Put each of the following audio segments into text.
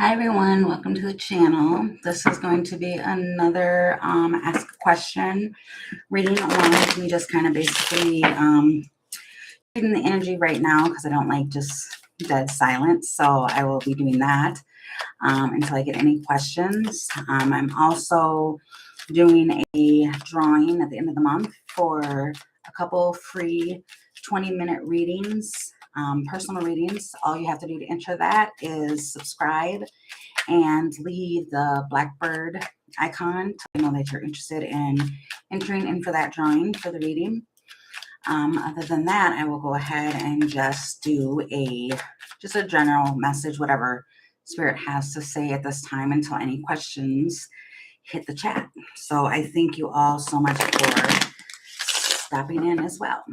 Hi everyone, welcome to the channel. This is going to be another ask a question reading along with me, just kind of basically reading the energy right now because I don't like just dead silence. So I will be doing that until I get any questions. I'm also doing a drawing at the end of the month for a couple free 20-minute readings, personal readings. All you have to do to enter that is subscribe and leave the blackbird icon to know that you're interested in entering in for that drawing for the reading. Other than that, I will go ahead and just do just a general message, whatever Spirit has to say at this time until any questions hit the chat. So I thank you all so much for stopping in as well.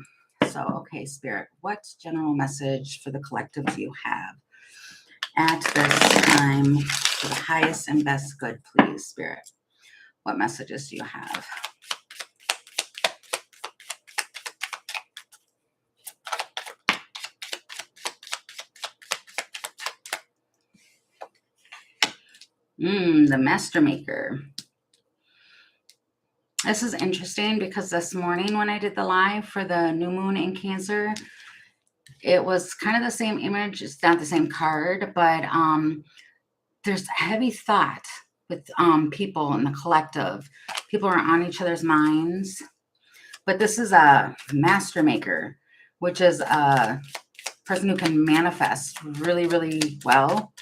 So, okay, Spirit, what general message for the collective do you have at this time for the highest and best good, please, Spirit? What messages do you have? The Master Maker. This is interesting because this morning when I did the live for the new moon in Cancer, it was kind of the same image. It's not the same card, but there's heavy thought with people in the collective. People are on each other's minds. But this is a Master Maker, which is a person who can manifest really, really well.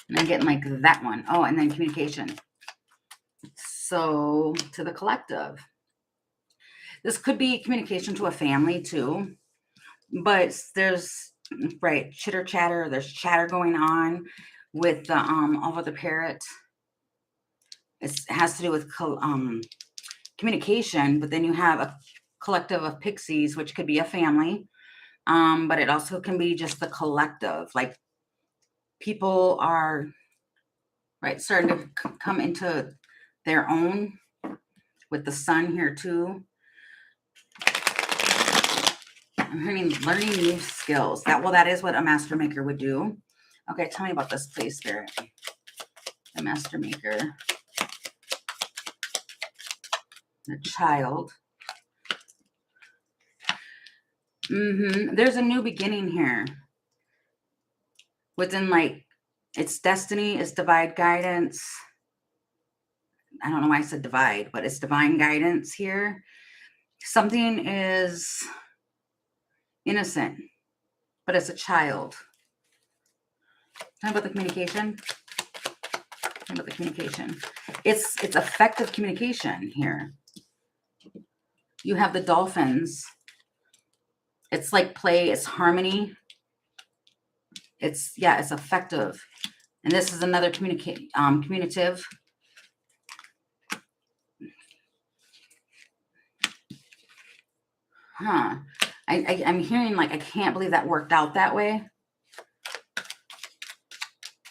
And I'm getting like that one. Oh, and then communication. So to the collective. This could be communication to a family too. But there's, right, chitter chatter. There's chatter going on with the over the parrot. It has to do with communication, but then you have a collective of pixies, which could be a family. But it also can be just the collective. Like people are, right, starting to come into their own with the sun here too. I'm hearing learning new skills. That is what a Master Maker would do. Okay, tell me about this, please, Spirit. The Master Maker. The child. There's a new beginning here. Within, like, it's destiny, it's divine guidance. I don't know why I said divide, but it's divine guidance here. Something is innocent, but it's a child. Talk about the communication. Talk about the communication. It's effective communication here. You have the dolphins. It's like play. It's harmony. It's effective. And this is another communicative. I'm hearing like, I can't believe that worked out that way.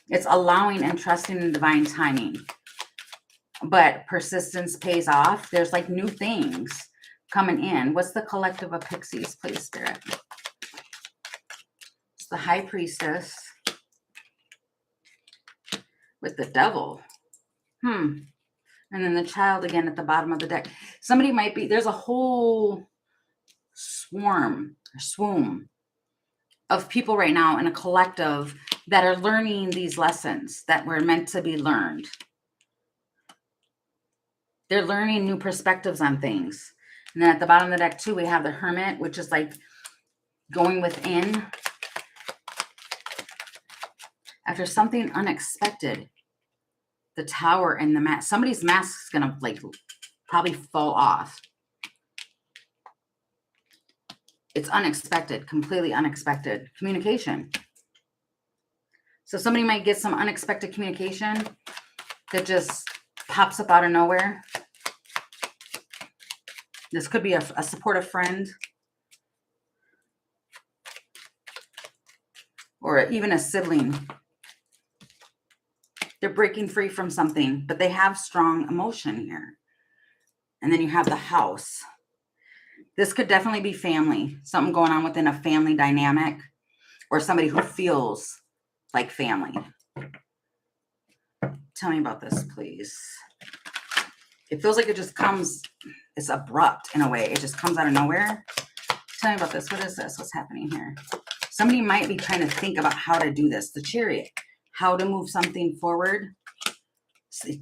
It's allowing and trusting in divine timing. But persistence pays off. There's like new things coming in. What's the collective of pixies, please, Spirit? It's the High Priestess with the Devil. And then the child again at the bottom of the deck. Somebody might be, there's a whole swoon of people right now in a collective that are learning these lessons that were meant to be learned. They're learning new perspectives on things. And then at the bottom of the deck too, we have the Hermit, which is like going within after something unexpected. The Tower and the mask. Somebody's mask is gonna like probably fall off. It's unexpected, completely unexpected communication. So somebody might get some unexpected communication that just pops up out of nowhere. This could be a supportive friend or even a sibling. They're breaking free from something, but they have strong emotion here. And then you have the House. This could definitely be family, something going on within a family dynamic or somebody who feels like family. Tell me about this, please. It feels like it just comes, it's abrupt in a way. It just comes out of nowhere. Tell me about this. What is this? What's happening here? Somebody might be trying to think about how to do this. The Chariot. How to move something forward.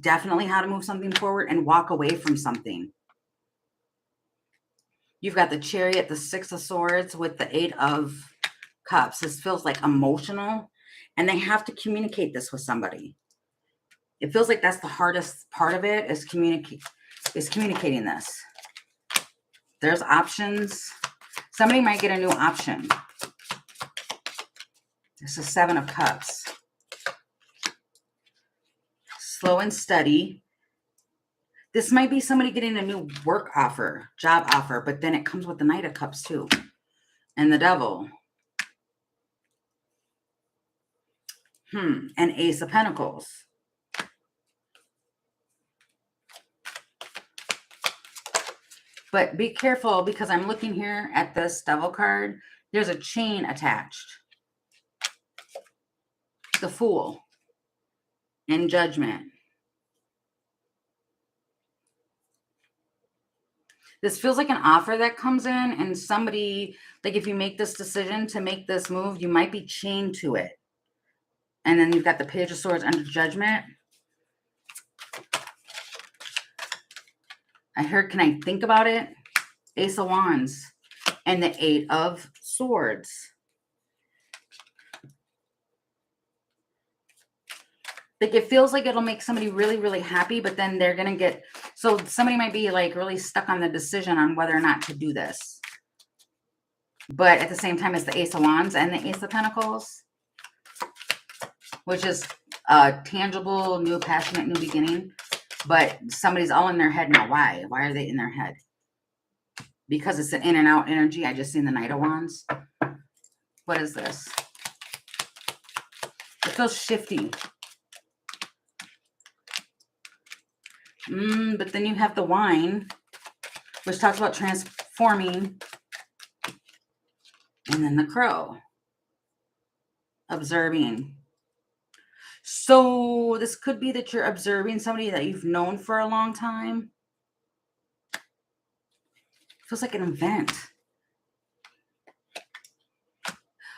Definitely how to move something forward and walk away from something. You've got the Chariot, the Six of Swords with the Eight of Cups. This feels like emotional. And they have to communicate this with somebody. It feels like that's the hardest part of it is communicating this. There's options. Somebody might get a new option. This is Seven of Cups. Slow and steady. This might be somebody getting a new work offer, job offer, but then it comes with the Knight of Cups too. And the Devil. And Ace of Pentacles. But be careful because I'm looking here at this Devil card. There's a chain attached. The Fool. And Judgment. This feels like an offer that comes in and somebody, like if you make this decision to make this move, you might be chained to it. And then you've got the Page of Swords under Judgment. I heard, can I think about it? Ace of Wands and the Eight of Swords. Like it feels like it'll make somebody really, really happy, but then they're going to get, so somebody might be like really stuck on the decision on whether or not to do this. But at the same time, it's the Ace of Wands and the Ace of Pentacles, which is a tangible, new, passionate, new beginning. But somebody's all in their head now. Why? Why are they in their head? Because it's an in and out energy. I just seen the Knight of Wands. What is this? It feels shifty. But then you have the Wine, which talks about transforming. And then the Crow. Observing. So this could be that you're observing somebody that you've known for a long time. Feels like an event.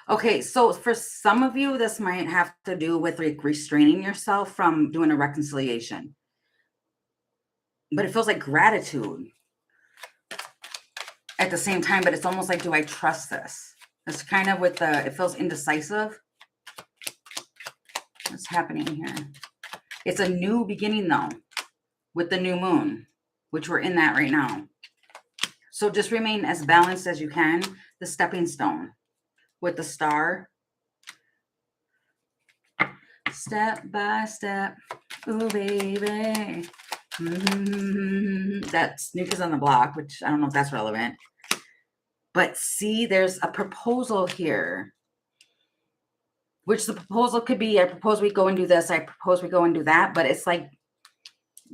Okay, so for some of you, this might have to do with like restraining yourself from doing a reconciliation. But it feels like gratitude at the same time, but it's almost like, do I trust this? It's kind of with the, it feels indecisive. What's happening here? It's a new beginning though, with the new moon, which we're in that right now. So just remain as balanced as you can. The Stepping Stone with the Star. Step by step. Ooh, baby. That's New Kids on the Block, which I don't know if that's relevant. But see, there's a proposal here. Which the proposal could be, I propose we go and do this. I propose we go and do that. But it's like,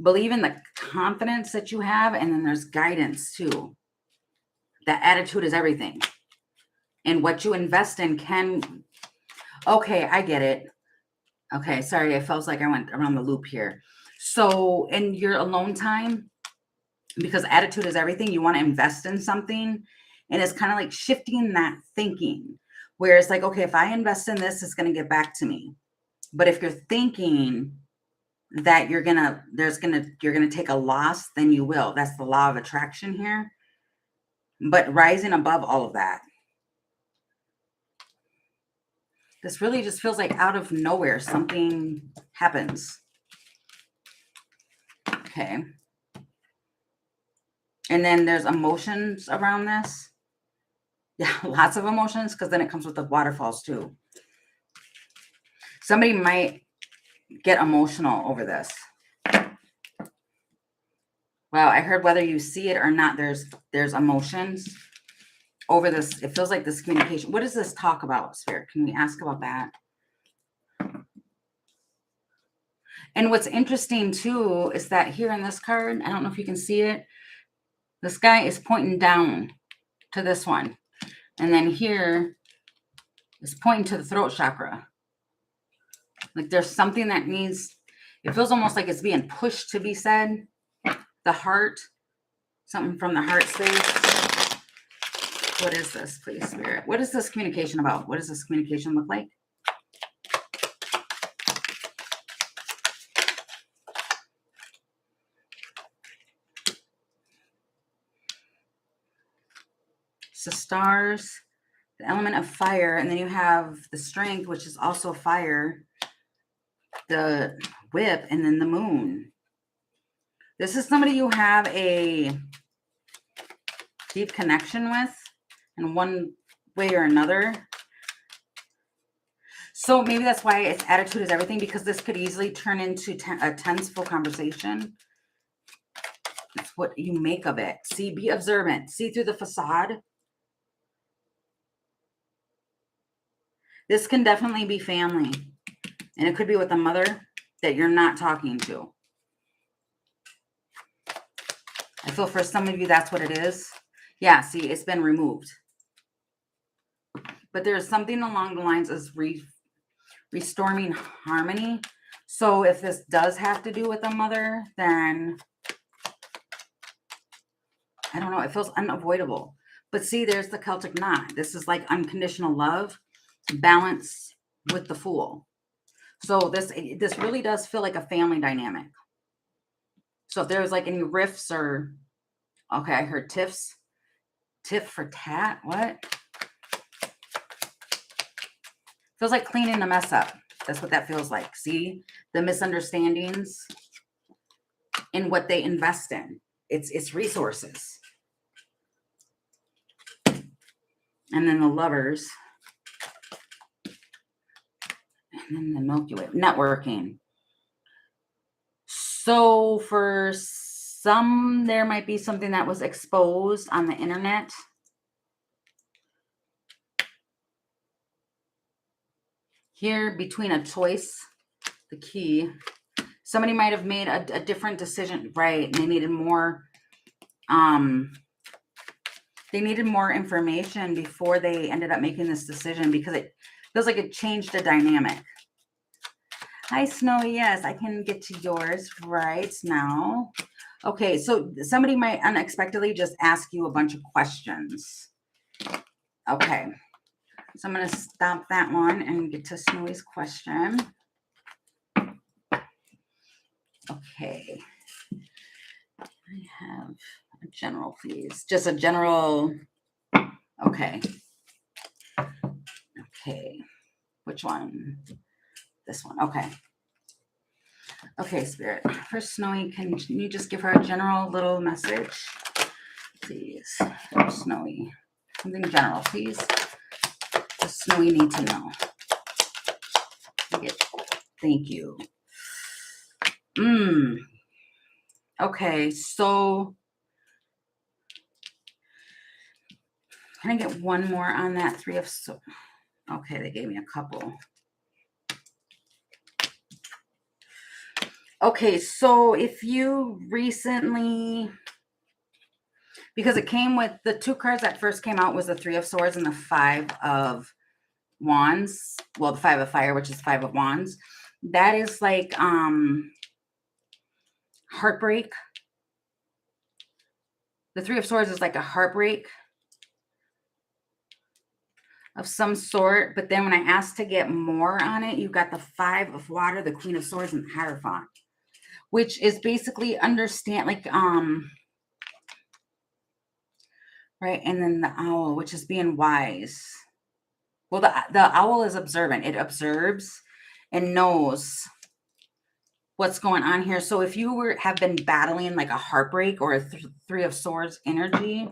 believe in the confidence that you have. And then there's guidance too. That attitude is everything. And what you invest in can, okay, I get it. Okay, sorry, it feels like I went around the loop here. So in your alone time, because attitude is everything, you want to invest in something. And it's kind of like shifting that thinking. Where it's like, okay, if I invest in this, it's going to get back to me. But if you're thinking that you're going to take a loss, then you will. That's the law of attraction here. But rising above all of that. This really just feels like out of nowhere, something happens. Okay. And then there's emotions around this. Yeah, lots of emotions, because then it comes with the waterfalls too. Somebody might get emotional over this. Well, I heard whether you see it or not, there's emotions over this. It feels like this communication. What does this talk about, Spirit? Can we ask about that? And what's interesting too is that here in this card, I don't know if you can see it, this guy is pointing down to this one. And then here is pointing to the throat chakra. Like there's something that needs, it feels almost like it's being pushed to be said. The heart, something from the heart space. What is this, please, Spirit? What is this communication about? What does this communication look like? So stars, the element of fire, and then you have the strength, which is also fire, the whip, and then the moon. This is somebody you have a deep connection with in one way or another. So maybe that's why its attitude is everything, because this could easily turn into a tenseful conversation. It's what you make of it. See, be observant. See through the facade. This can definitely be family. And it could be with a mother that you're not talking to. I feel for some of you, that's what it is. Yeah, see, it's been removed. But there's something along the lines of restoring harmony. So if this does have to do with a mother, then I don't know. It feels unavoidable. But see, there's the Celtic knot. This is like unconditional love, balance with the Fool. So this really does feel like a family dynamic. So if there's like any riffs or, okay, I heard tiffs. Tiff for tat, what? Feels like cleaning a mess up. That's what that feels like. See, the misunderstandings in what they invest in. It's resources. And then the Lovers. And then the Milky Way. Networking. So for some, there might be something that was exposed on the internet. Here, between a choice, the key, somebody might have made a different decision, right? And they needed more, information before they ended up making this decision, because it feels like it changed the dynamic. Hi, Snowy. Yes, I can get to yours right now. Okay, so somebody might unexpectedly just ask you a bunch of questions. Okay, so I'm going to stop that one and get to Snowy's question. Okay, I have a general, please. Just a general. Okay. Okay, which one? This one. Okay. Okay, Spirit. First, Snowy, can you just give her a general little message, please? Snowy. Something general, please. The Snowy need to know. Thank you. Okay, so can I get one more on that Three of Swords? Okay, they gave me a couple. Okay, so if you recently, because it came with the two cards that first came out was the Three of Swords and the Five of Wands. Well, the Five of Fire, which is Five of Wands. That is like heartbreak. The Three of Swords is like a heartbreak of some sort. But then when I asked to get more on it, you got the Five of Water, the Queen of Swords, and the Hierophant, which is basically understand, like, right. And then the Owl, which is being wise. Well, the Owl is observant. It observes and knows what's going on here. So if you have been battling like a heartbreak or a Three of Swords energy,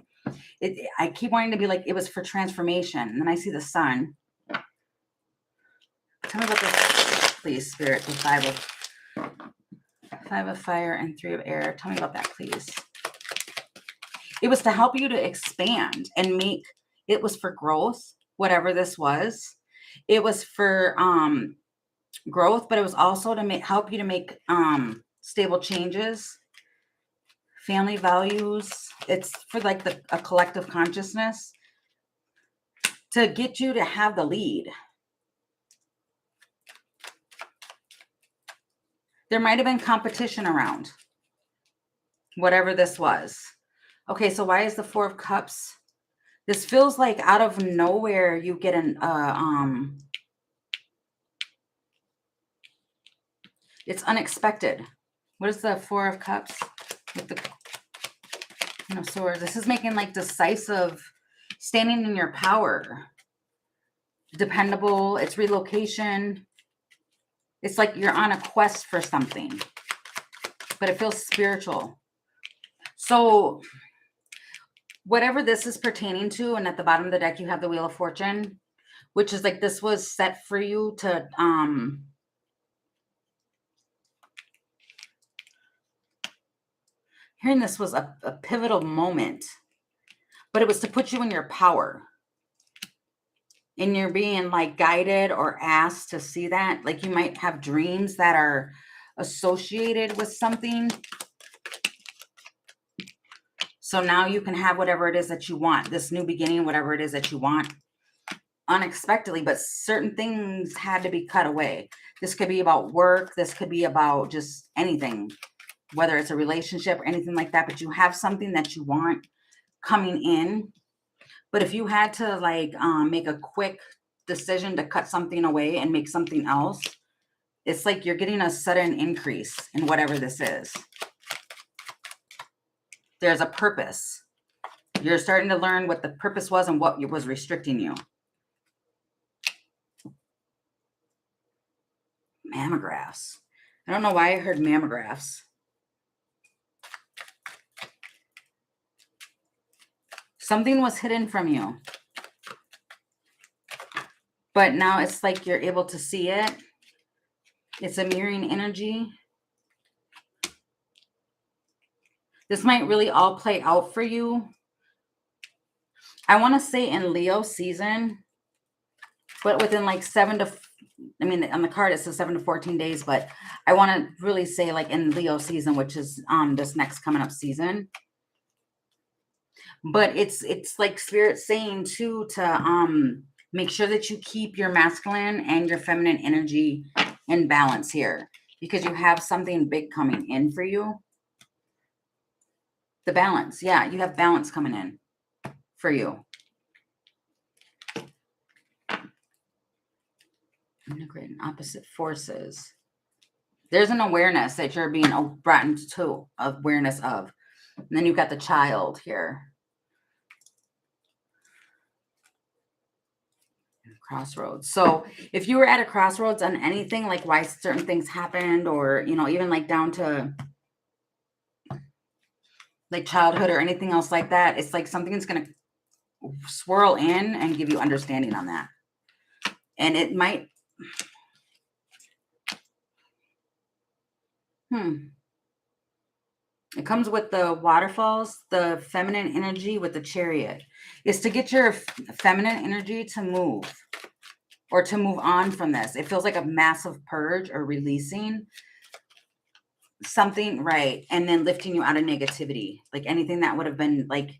I keep wanting to be like, it was for transformation. And then I see the Sun. Tell me about this, please, Spirit. The Five of Fire and Three of Air. Tell me about that, please. It was to help you to expand and make, it was for growth, whatever this was. It was for growth, but it was also to help you to make stable changes, family values. It's for like a collective consciousness to get you to have the lead. There might have been competition around whatever this was. Okay, so why is the Four of Cups? This feels like out of nowhere you get an it's unexpected. What is the Four of Cups with the swords? This is making like decisive, standing in your power, dependable. It's relocation. It's like you're on a quest for something, but it feels spiritual. So whatever this is pertaining to, and at the bottom of the deck you have the Wheel of Fortune, which is like this was set for you to hearing this was a pivotal moment, but it was to put you in your power. And you're being like guided or asked to see that. Like you might have dreams that are associated with something. So now you can have whatever it is that you want, this new beginning, whatever it is that you want, unexpectedly, but certain things had to be cut away. This could be about work. This could be about just anything, whether it's a relationship or anything like that, but you have something that you want coming in. But if you had to like make a quick decision to cut something away and make something else, it's like you're getting a sudden increase in whatever this is. There's a purpose. You're starting to learn what the purpose was and what was restricting you. Mammographs. I don't know why I heard mammographs. Something was hidden from you. But now it's like you're able to see it. It's a mirroring energy. This might really all play out for you. I want to say in Leo season, but within like on the card it says 7 to 14 days, but I want to really say like in Leo season, which is this next coming up season. But it's like Spirit saying too to make sure that you keep your masculine and your feminine energy in balance here, because you have something big coming in for you. The balance. Yeah, you have balance coming in for you. Integrating opposite forces. There's an awareness that you're being brought into awareness of. And then you've got the Child here. Crossroads. So if you were at a crossroads on anything, like why certain things happened, or, even like down to like childhood or anything else like that, it's like something's going to swirl in and give you understanding on that. And it might, it comes with the waterfalls, the feminine energy with the Chariot. Is to get your feminine energy to move or to move on from this. It feels like a massive purge or releasing something, right? And then lifting you out of negativity, like anything that would have been like,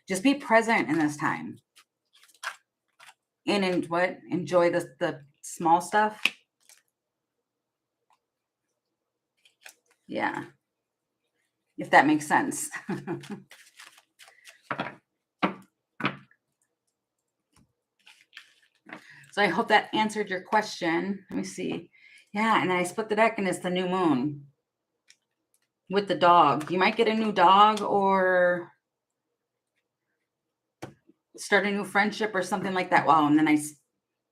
just be present in this time. And enjoy the small stuff. Yeah. If that makes sense. So I hope that answered your question. Let me see. Yeah, and then I split the deck and it's the new moon with the dog. You might get a new dog or start a new friendship or something like that. Wow, and then I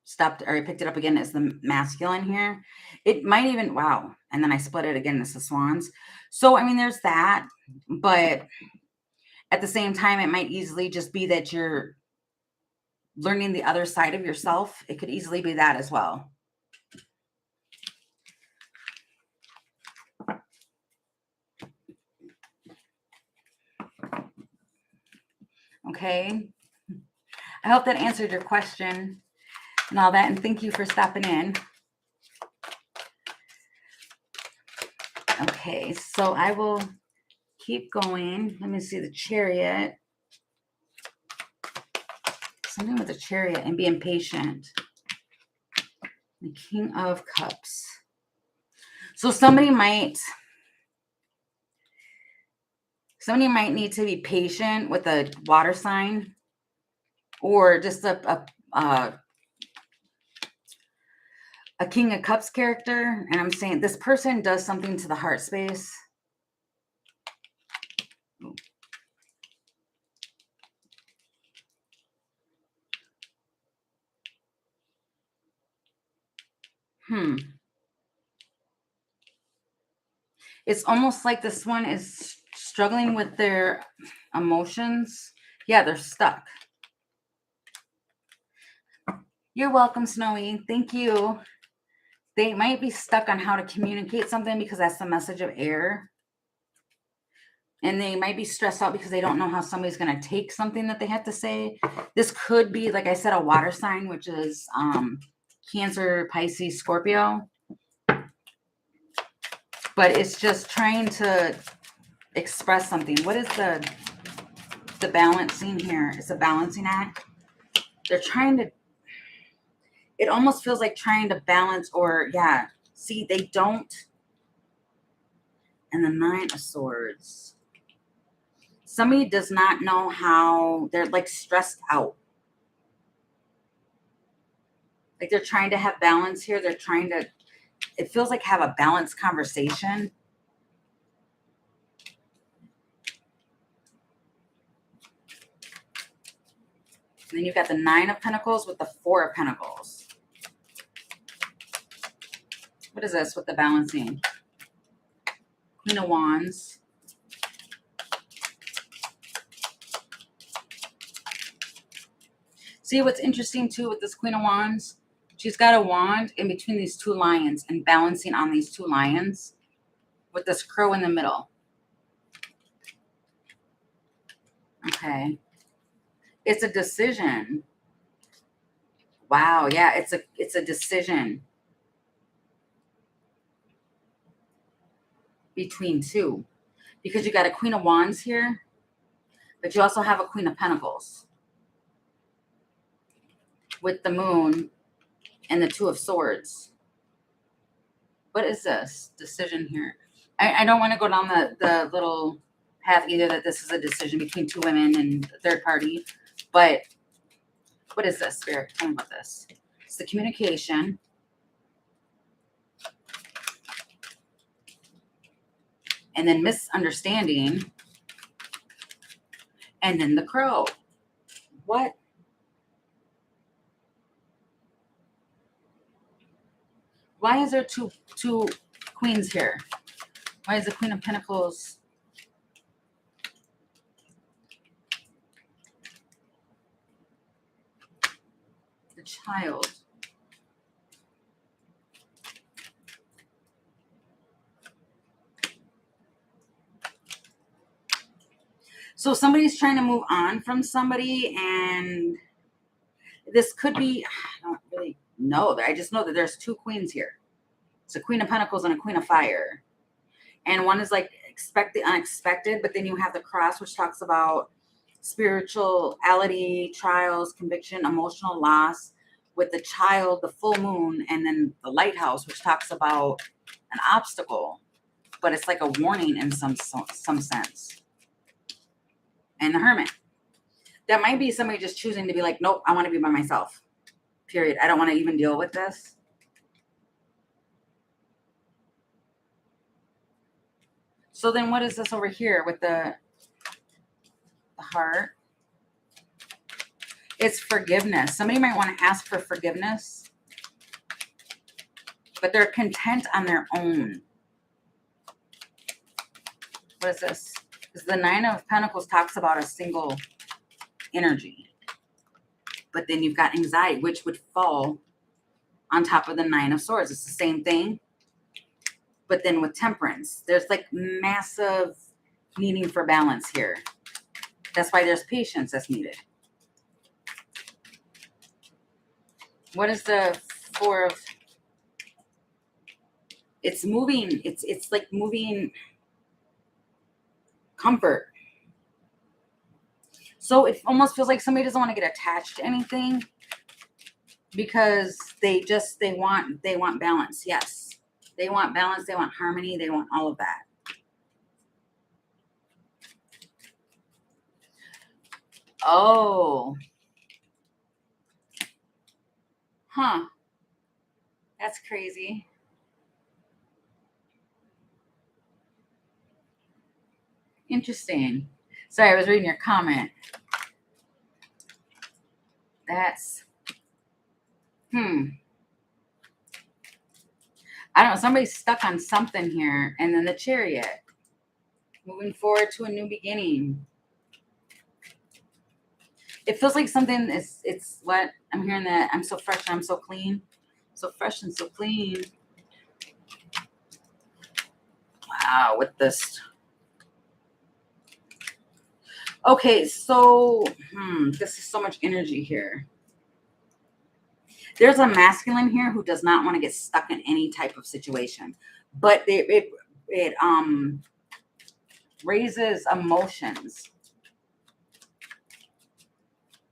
stopped, or I picked it up again as the masculine here. It might even, wow. And then I split it again as the swans. So, I mean, there's that. But at the same time, it might easily just be that you're learning the other side of yourself. It could easily be that as well. Okay. I hope that answered your question and all that. And thank you for stopping in. Okay, so I will keep going. Let me see the Chariot. Something with the Chariot and being patient. The King of Cups. So somebody might need to be patient with a water sign, or just a King of Cups character. And I'm saying this person does something to the heart space. It's almost like this one is struggling with their emotions. Yeah, they're stuck. You're welcome, Snowy. Thank you. They might be stuck on how to communicate something because that's the message of air. And they might be stressed out because they don't know how somebody's going to take something that they have to say. This could be, like I said, a water sign, which is Cancer, Pisces, Scorpio. But it's just trying to express something. What is the balancing here? It's a balancing act. They're trying to, it almost feels like trying to balance, or yeah, see, they don't. And the Nine of Swords. Somebody does not know how, they're like stressed out. Like they're trying to have balance here. They're trying to, it feels like have a balanced conversation. And then you've got the Nine of Pentacles with the Four of Pentacles. What is this with the balancing? Queen of Wands. See what's interesting too with this Queen of Wands? She's got a wand in between these two lions and balancing on these two lions with this crow in the middle. Okay. It's a decision. Wow, yeah, it's a decision between two. Because you got a Queen of Wands here, but you also have a Queen of Pentacles with the Moon and the Two of Swords. What is this decision here? I don't want to go down the little path either that this is a decision between two women and a third party, but what is this, Spirit? Tell me about this. It's the communication. And then misunderstanding. And then the crow. What? Why is there two queens here? Why is the Queen of Pentacles? The Child. So somebody's trying to move on from somebody, and this could be, I don't really know. I just know that there's two queens here. It's a Queen of Pentacles and a Queen of Fire. And one is like expect the unexpected, but then you have the Cross, which talks about spirituality, trials, conviction, emotional loss, with the Child, the full moon, and then the Lighthouse, which talks about an obstacle, but it's like a warning in some sense. And the Hermit. That might be somebody just choosing to be like, nope, I want to be by myself. Period. I don't want to even deal with this. So then what is this over here with the heart? It's forgiveness. Somebody might want to ask for forgiveness, but they're content on their own. What is this? Because the Nine of Pentacles talks about a single energy. But then you've got anxiety, which would fall on top of the Nine of Swords. It's the same thing. But then with Temperance, there's like massive needing for balance here. That's why there's patience that's needed. What is the Four of... It's moving. It's like moving comfort. So it almost feels like somebody doesn't want to get attached to anything because they want balance. Yes. They want balance. They want harmony. They want all of that. Oh. Huh. That's crazy. Interesting. Sorry, I was reading your comment. That's, I don't know. Somebody's stuck on something here. And then the Chariot. Moving forward to a new beginning. It feels like something is, it's what I'm hearing, that I'm so fresh and I'm so clean. So fresh and so clean. Wow, with this. Okay, so this is so much energy here. There's a masculine here who does not want to get stuck in any type of situation, but it raises emotions.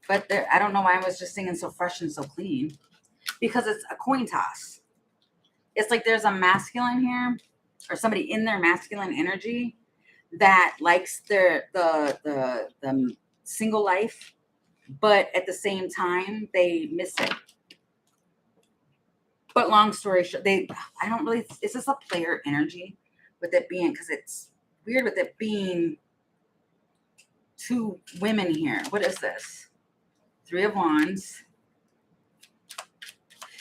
But there, I don't know why I was just singing so fresh and so clean, because it's a coin toss. It's like there's a masculine here, or somebody in their masculine energy that likes the single life, but at the same time they miss it. But long story short, I don't really, is this a player energy with it being, because it's weird with it being two women here. What is this? Three of Wands.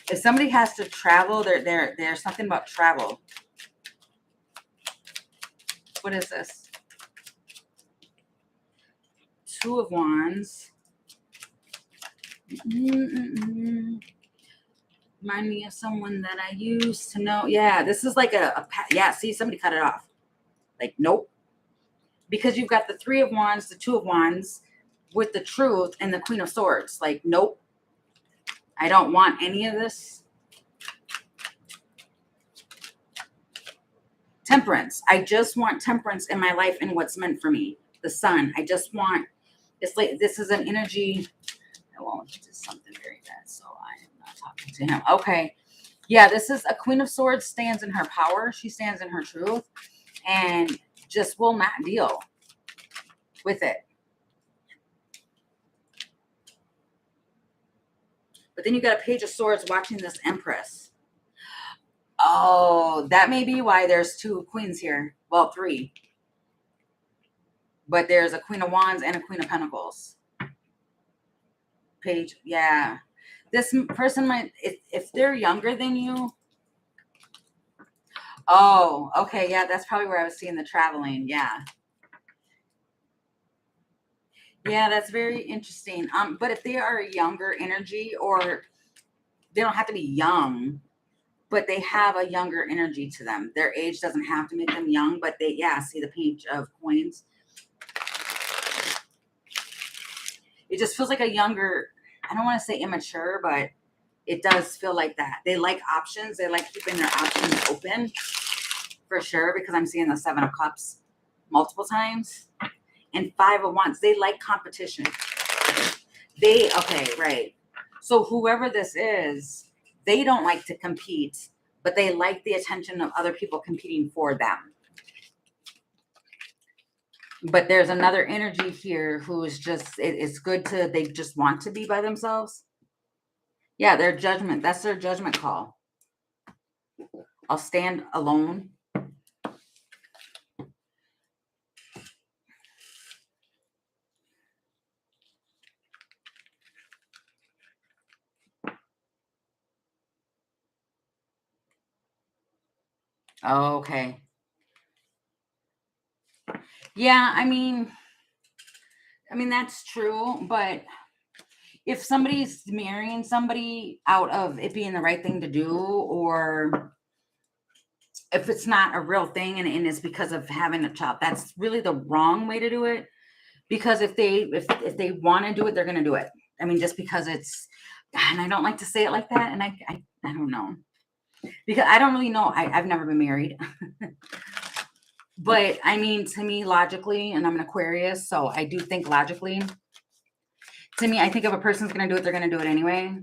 If somebody has to travel, there's something about travel. What is this? Two of Wands. Remind me of someone that I used to know. Yeah, this is like yeah, see, somebody cut it off. Like, nope. Because you've got the Three of Wands, the Two of Wands with the Truth, and the Queen of Swords. Like, nope. I don't want any of this. Temperance. I just want temperance in my life and what's meant for me. The Sun. I just want, it's like, this is an energy. I won't do something very bad, so I am not talking to him. Okay. Yeah, this is a Queen of Swords stands in her power. She stands in her truth and just will not deal with it. But then you got a Page of Swords watching this Empress. Oh, that may be why there's two queens here. Well, three. But there's a Queen of Wands and a Queen of Pentacles. Page, yeah. This person might, if they're younger than you. Oh, okay, yeah, that's probably where I was seeing the traveling, yeah. Yeah, that's very interesting. But if they are a younger energy, or they don't have to be young, but they have a younger energy to them. Their age doesn't have to make them young, but they, yeah, see the Page of Coins. It just feels like a younger, I don't want to say immature, but it does feel like that. They like options. They like keeping their options open, for sure, because I'm seeing the Seven of Cups multiple times. And Five of Wands. They like competition. Okay, right. So whoever this is, they don't like to compete, but they like the attention of other people competing for them. But there's another energy here who's just, it's good to, they just want to be by themselves. Yeah, their judgment. That's their judgment call. I'll stand alone. Okay. Yeah, I mean, that's true, but if somebody's marrying somebody out of it being the right thing to do, or if it's not a real thing and it's because of having a child, that's really the wrong way to do it. Because if they want to do it, they're going to do it. I mean, just because it's, and I don't like to say it like that, and I don't know, because I don't really know. I've never been married. But I mean, to me, logically, and I'm an Aquarius, so I do think logically. To me, I think if a person's going to do it, they're going to do it anyway.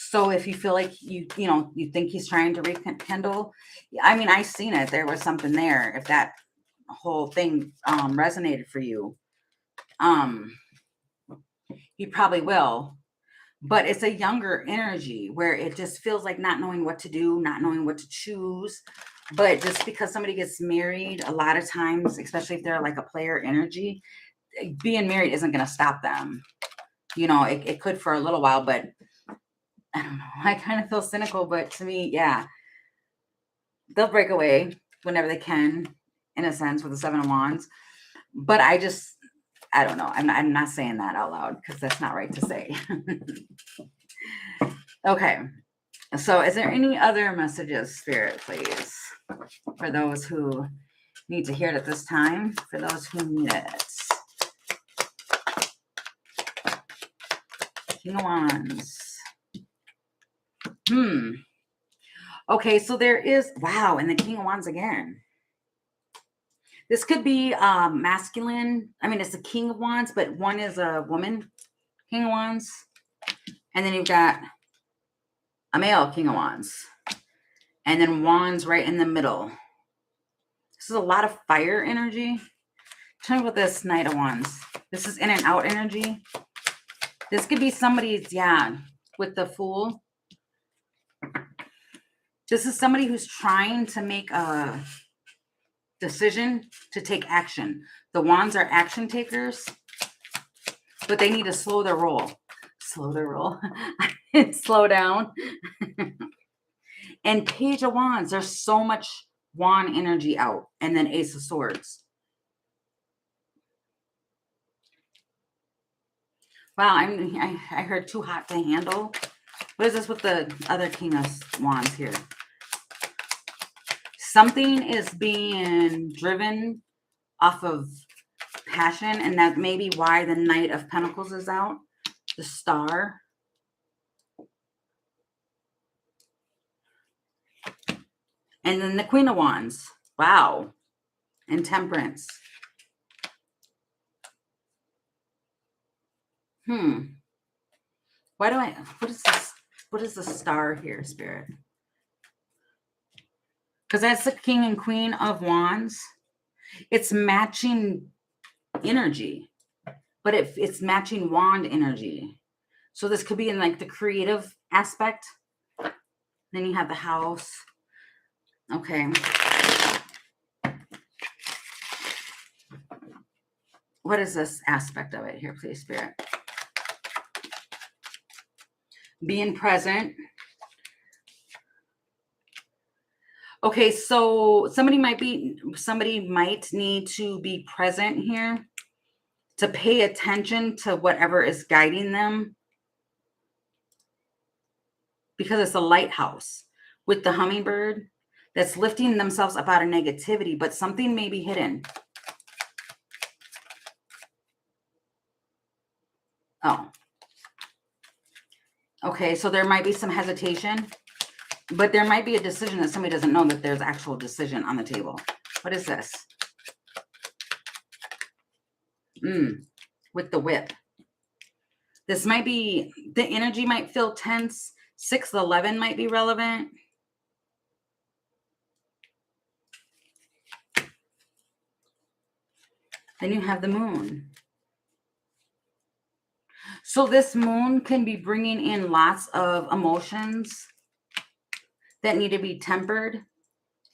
So if you feel like you think he's trying to rekindle, I mean, I seen it. There was something there. If that whole thing resonated for you, um, he probably will. But it's a younger energy where it just feels like not knowing what to do, not knowing what to choose. But just because somebody gets married, a lot of times, especially if they're like a player energy, being married isn't going to stop them. It could for a little while, but I don't know. I kind of feel cynical, but to me, yeah, they'll break away whenever they can, in a sense, with the Seven of Wands. But I don't know. I'm not saying that out loud because that's not right to say. Okay. So is there any other messages, Spirit, please, for those who need to hear it at this time, for those who need it? King of Wands. Okay, so there is, wow, and the King of Wands again. This could be masculine. I mean, it's the King of Wands, but one is a woman, King of Wands. And then you've got a male King of Wands. And then Wands right in the middle. This is a lot of fire energy. Tell me about this Knight of Wands. This is in and out energy. This could be somebody's, with the Fool. This is somebody who's trying to make a decision to take action. The Wands are action takers, but they need to slow their roll. Slow their roll. Slow down. And Page of Wands, there's so much wand energy out. And then Ace of Swords. Wow, I heard too hot to handle. What is this with the other King of Wands here? Something is being driven off of passion, and that may be why the Knight of Pentacles is out. The Star. And then the Queen of Wands. Wow. And Temperance. What is this? What is the Star here, Spirit? Because that's the King and Queen of Wands. It's matching energy, but it's matching wand energy. So this could be in like the creative aspect. Then you have the House. Okay. What is this aspect of it here, please, Spirit? Being present. Okay, so somebody might need to be present here to pay attention to whatever is guiding them, because it's a lighthouse with the hummingbird that's lifting themselves up out of negativity, but something may be hidden. Oh. Okay, so there might be some hesitation, but there might be a decision that somebody doesn't know that there's actual decision on the table. What is this? With the Whip. This might be, the energy might feel tense. 6-11 might be relevant. Then you have the Moon. So this Moon can be bringing in lots of emotions that need to be tempered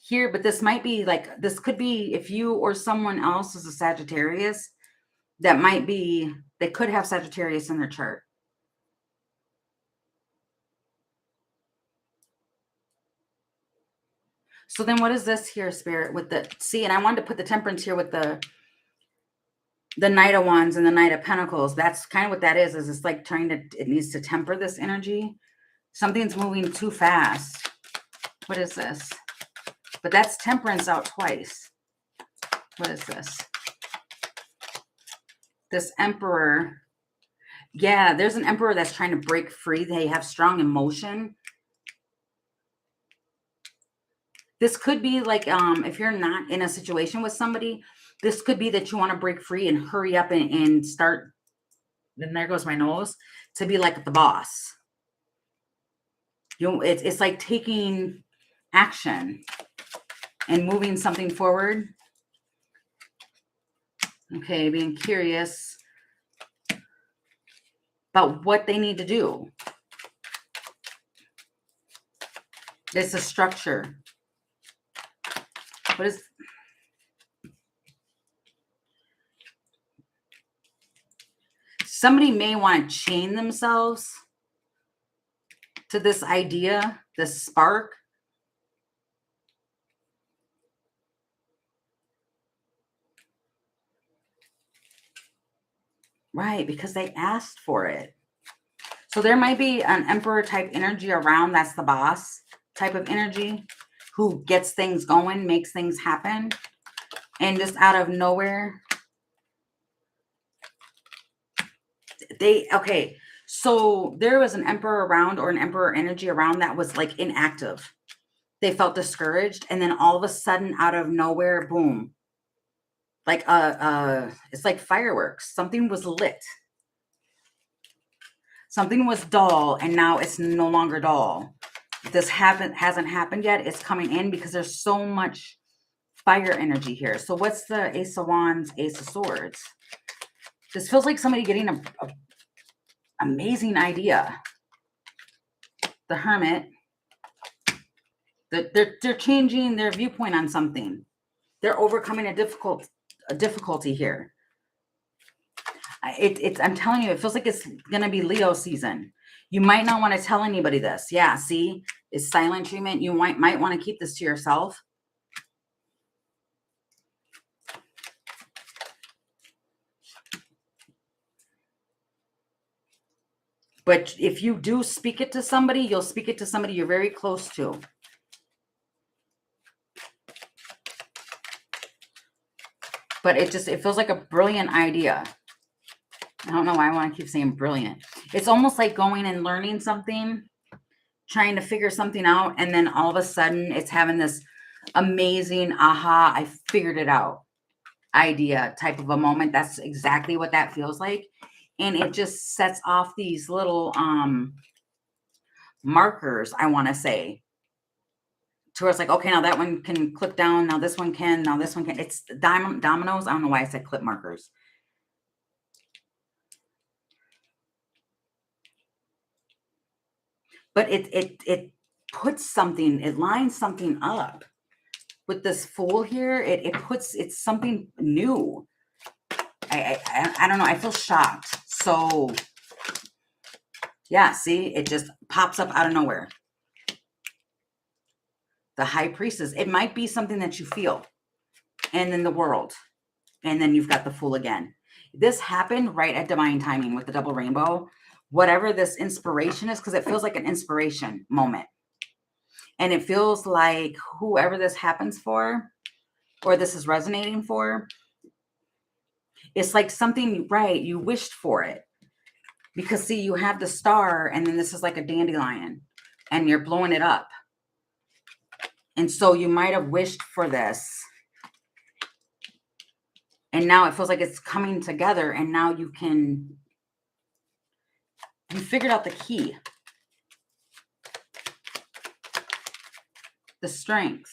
here, but this might be like, this could be if you or someone else is a Sagittarius, that might be, they could have Sagittarius in their chart. So then what is this here, Spirit, with the, see, and I wanted to put the Temperance here with the Knight of Wands and the Knight of Pentacles. That's kind of what that is it's like it needs to temper this energy. Something's moving too fast. What is this? But that's Temperance out twice. What is this? This Emperor. Yeah, there's an Emperor that's trying to break free. They have strong emotion. This could be like, if you're not in a situation with somebody, this could be that you want to break free and hurry up and start, then there goes my nose, to be like the boss. It's like taking action and moving something forward. Okay, being curious about what they need to do. It's a structure. What is... Somebody may want to chain themselves to this idea, this spark. Right, because they asked for it. So there might be an emperor type energy around, that's the boss type of energy, who gets things going, makes things happen. And just out of nowhere, okay, so there was an emperor around, or an emperor energy around, that was like inactive. They felt discouraged, and then all of a sudden, out of nowhere, boom. Like it's like fireworks. Something was lit. Something was dull, and now it's no longer dull. This hasn't happened yet. It's coming in because there's so much fire energy here. So what's the Ace of Wands, Ace of Swords? This feels like somebody getting a amazing idea. The Hermit. They're changing their viewpoint on something. They're overcoming a difficulty here. I'm telling you, it feels like it's gonna be Leo season. You might not want to tell anybody this. Yeah, see, it's silent treatment. You might want to keep this to yourself. But if you do speak it to somebody, you'll speak it to somebody you're very close to. But it feels like a brilliant idea. I don't know why I want to keep saying brilliant. It's almost like going and learning something, trying to figure something out, and then all of a sudden it's having this amazing aha, I figured it out idea type of a moment. That's exactly what that feels like. And it just sets off these little markers, I want to say, to where it's like, okay, now that one can clip down, now this one can, now this one can. It's dominoes. I don't know why I said clip markers. But it puts something, it lines something up. With this Fool here, it's something new. I don't know. I feel shocked. So yeah, see, it just pops up out of nowhere. The High Priestess. It might be something that you feel, and then the World, and then you've got the Fool again. This happened right at divine timing with the double rainbow. Whatever this inspiration is, because it feels like an inspiration moment. And it feels like whoever this happens for, or this is resonating for, it's like something, right, you wished for it. Because see, you have the star, and then this is like a dandelion, and you're blowing it up. And so you might have wished for this. And now it feels like it's coming together, and now you figured out the key. The Strength.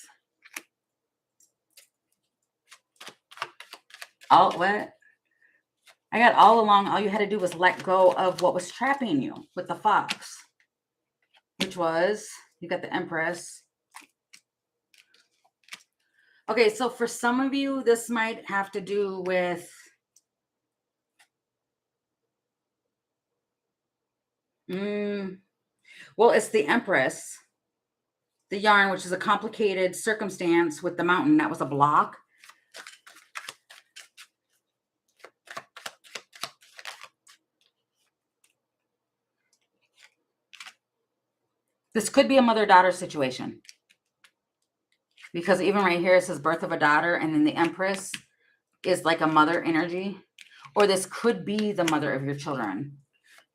What? I got all along, all you had to do was let go of what was trapping you with the Fox. Which was, you got the Empress. Okay, so for some of you, this might have to do with well, it's the Empress, the yarn, which is a complicated circumstance with the mountain. That was a block. This could be a mother-daughter situation. Because even right here, it says birth of a daughter, and then the Empress is like a mother energy. Or this could be the mother of your children.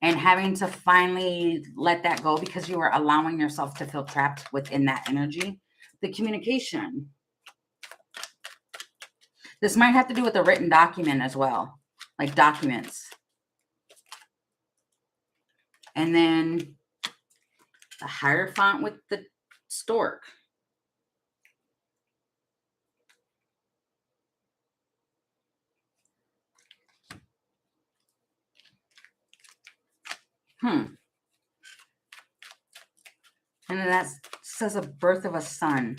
And having to finally let that go because you are allowing yourself to feel trapped within that energy. The communication. This might have to do with a written document as well. Like documents. And then The Hierophant with the stork. And then that says a birth of a son.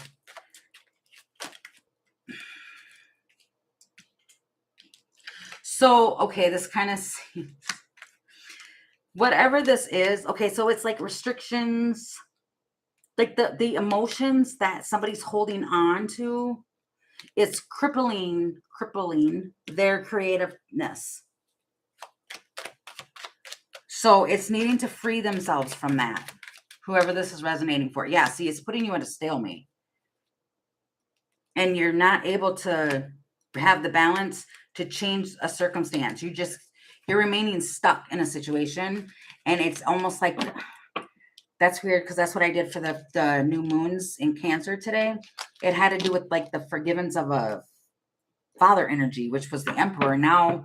So, okay, this kind of, whatever this is, okay, so it's like restrictions, like the emotions that somebody's holding on to, it's crippling their creativeness. So it's needing to free themselves from that. Whoever this is resonating for. Yeah, see, it's putting you at a stalemate. And you're not able to have the balance to change a circumstance. You're remaining stuck in a situation. And it's almost like, that's weird because that's what I did for the new moons in Cancer today. It had to do with like the forgiveness of a father energy, which was the Emperor. Now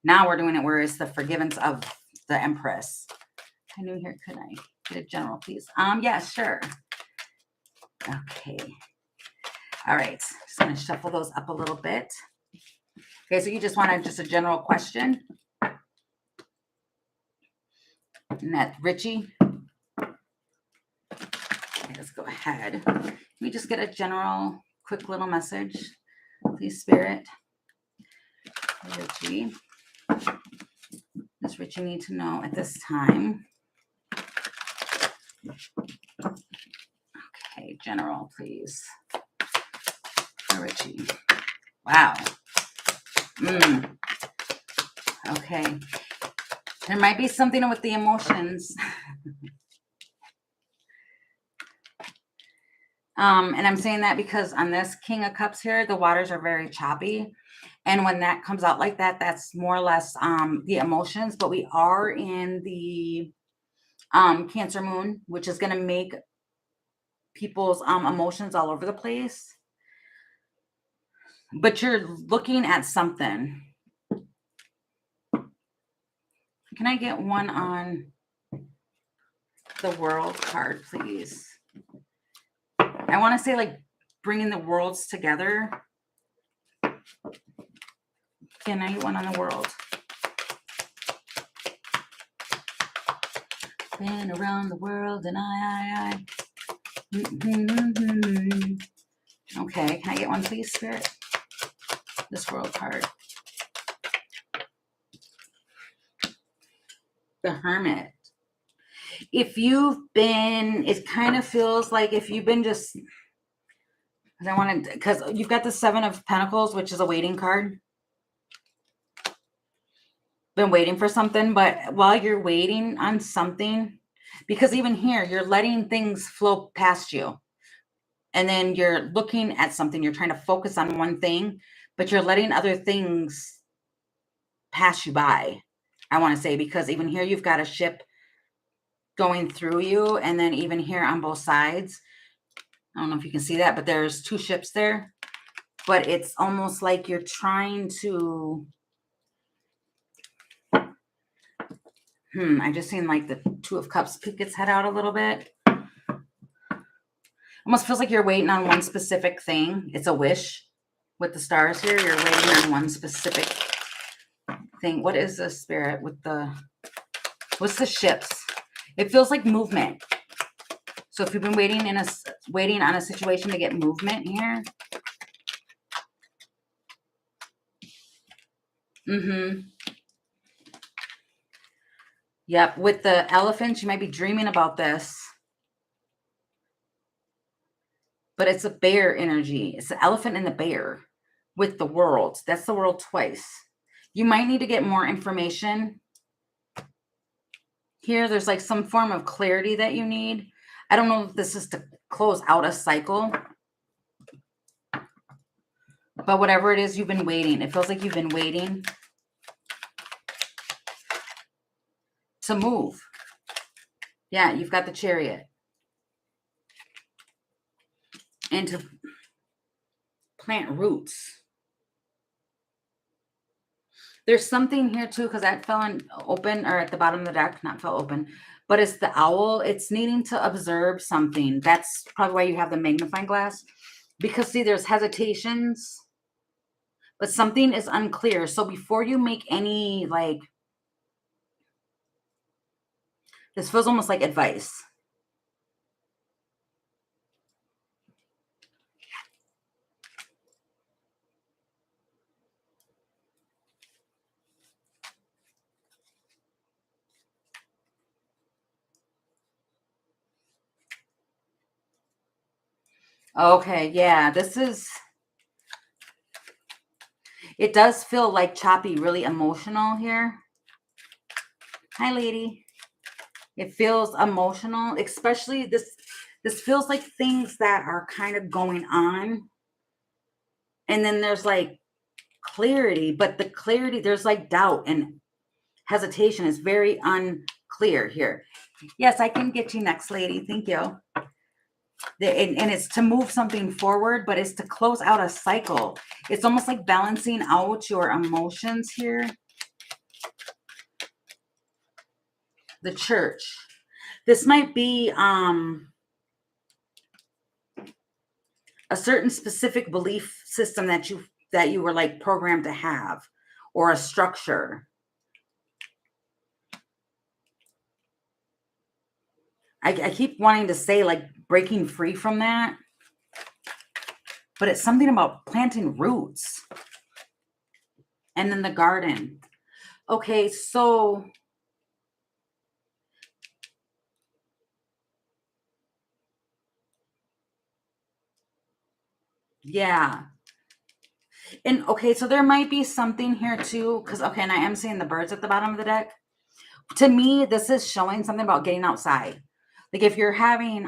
we're doing it where it's the forgiveness of the Empress. I knew here, could I get a general, please? Yeah, sure. Okay. All right. Just going to shuffle those up a little bit. Okay, so you just wanted just a general question. And that Richie. Okay, let's go ahead. Let me just get a general, quick little message. Please, Spirit. Richie. Does Richie need to know at this time? Okay, general, please. For Richie. Wow. Okay. There might be something with the emotions. And I'm saying that because on this King of Cups here, the waters are very choppy. And when that comes out like that, that's more or less the emotions. But we are in the Cancer moon, which is going to make people's emotions all over the place. But you're looking at something. Can I get one on the World card, please? I want to say like bringing the worlds together. Can I get one on the World? Been around the world and I. Okay, can I get one, please, Spirit? This World card. The Hermit. If you've been, it kind of feels like if you've been just, because you've got the Seven of Pentacles, which is a waiting card. Been waiting for something, but while you're waiting on something, because even here, you're letting things flow past you. And then you're looking at something, you're trying to focus on one thing, but you're letting other things pass you by, I want to say, because even here, you've got a ship going through you. And then even here on both sides, I don't know if you can see that, but there's two ships there. But it's almost like you're trying to... I just seen like the Two of Cups peek its head out a little bit. Almost feels like you're waiting on one specific thing. It's a wish with the stars here. You're waiting on one specific thing. What is the Spirit with the... What's the ships? It feels like movement. So if you've been waiting on a situation to get movement here. Yep, with the elephants, you might be dreaming about this. But it's a bear energy. It's the elephant and the bear with the World. That's the World twice. You might need to get more information. Here, there's like some form of clarity that you need. I don't know if this is to close out a cycle. But whatever it is, you've been waiting. It feels like you've been waiting to move. Yeah, you've got the Chariot. And to plant roots. There's something here too, because that fell in open or at the bottom of the deck, not fell open, but it's the owl. It's needing to observe something. That's probably why you have the magnifying glass. Because see, there's hesitations, but something is unclear. So before you make any, like, this feels almost like advice. Okay, yeah, it does feel like choppy, really emotional here. Hi, lady. It feels emotional, especially this feels like things that are kind of going on. And then there's like clarity, but the clarity, there's like doubt and hesitation is very unclear here. Yes, I can get you next, lady. Thank you. And it's to move something forward, but it's to close out a cycle. It's almost like balancing out your emotions here. The church. This might be a certain specific belief system that you were like programmed to have, or a structure. I keep wanting to say like breaking free from that, but it's something about planting roots. And then the garden. Okay, so yeah. And okay, so there might be something here too, because okay, and I am seeing the birds at the bottom of the deck. To me, this is showing something about getting outside. Like if you're having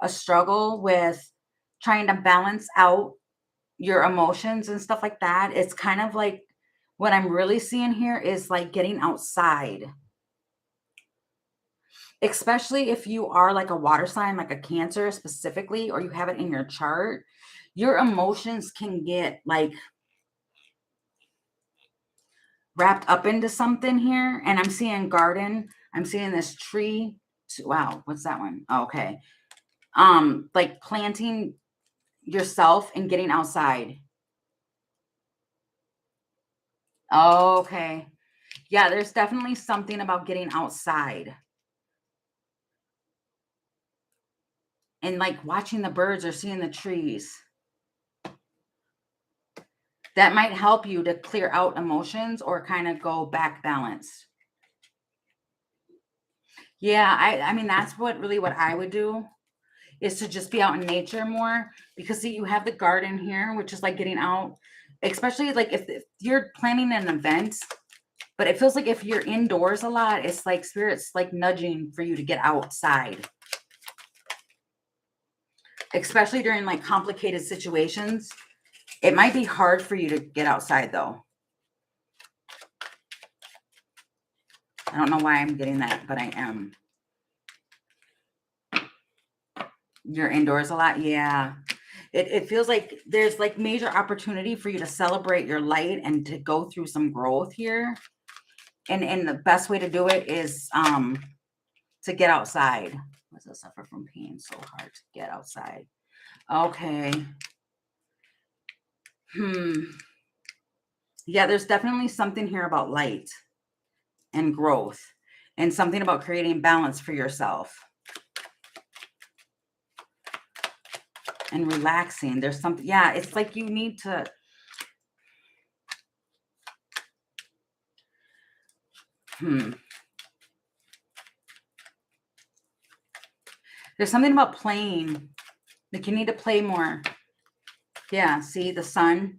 a struggle with trying to balance out your emotions and stuff like that, it's kind of like what I'm really seeing here is like getting outside. Especially if you are like a water sign, like a Cancer specifically, or you have it in your chart, your emotions can get like wrapped up into something here. And I'm seeing garden. I'm seeing this tree. Wow, what's that one? Oh, okay. Like planting yourself and getting outside. Okay. Yeah, there's definitely something about getting outside. And like watching the birds or seeing the trees. That might help you to clear out emotions or kind of go back balanced. Yeah, I mean that's what I would do is to just be out in nature more, because see, you have the garden here, which is like getting out, especially like if you're planning an event, but it feels like if you're indoors a lot, it's like spirits like nudging for you to get outside. Especially during like complicated situations. It might be hard for you to get outside though. I don't know why I'm getting that, but I am. You're indoors a lot? Yeah. It feels like there's like major opportunity for you to celebrate your light and to go through some growth here. And the best way to do it is to get outside. What's it suffer from pain so hard to get outside? Okay. Yeah, there's definitely something here about light and growth and something about creating balance for yourself and relaxing. There's something, yeah, it's like you need to. There's something about playing. Like you need to play more. Yeah, see the sun.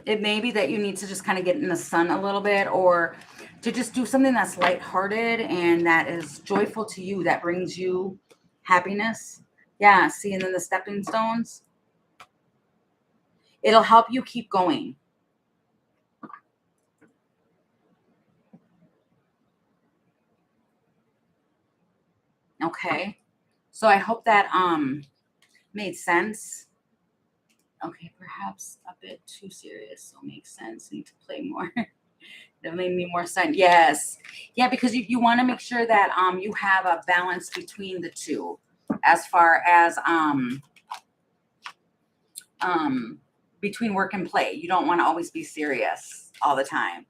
It may be that you need to just kind of get in the sun a little bit, or to just do something that's lighthearted and that is joyful to you, that brings you happiness. Yeah, see, and then the stepping stones. It'll help you keep going. Okay. So I hope that made sense. Okay, perhaps a bit too serious, so makes sense. Need to play more. That made me more sense. Yes. Yeah, because you want to make sure that you have a balance between the two as far as um between work and play. You don't want to always be serious all the time.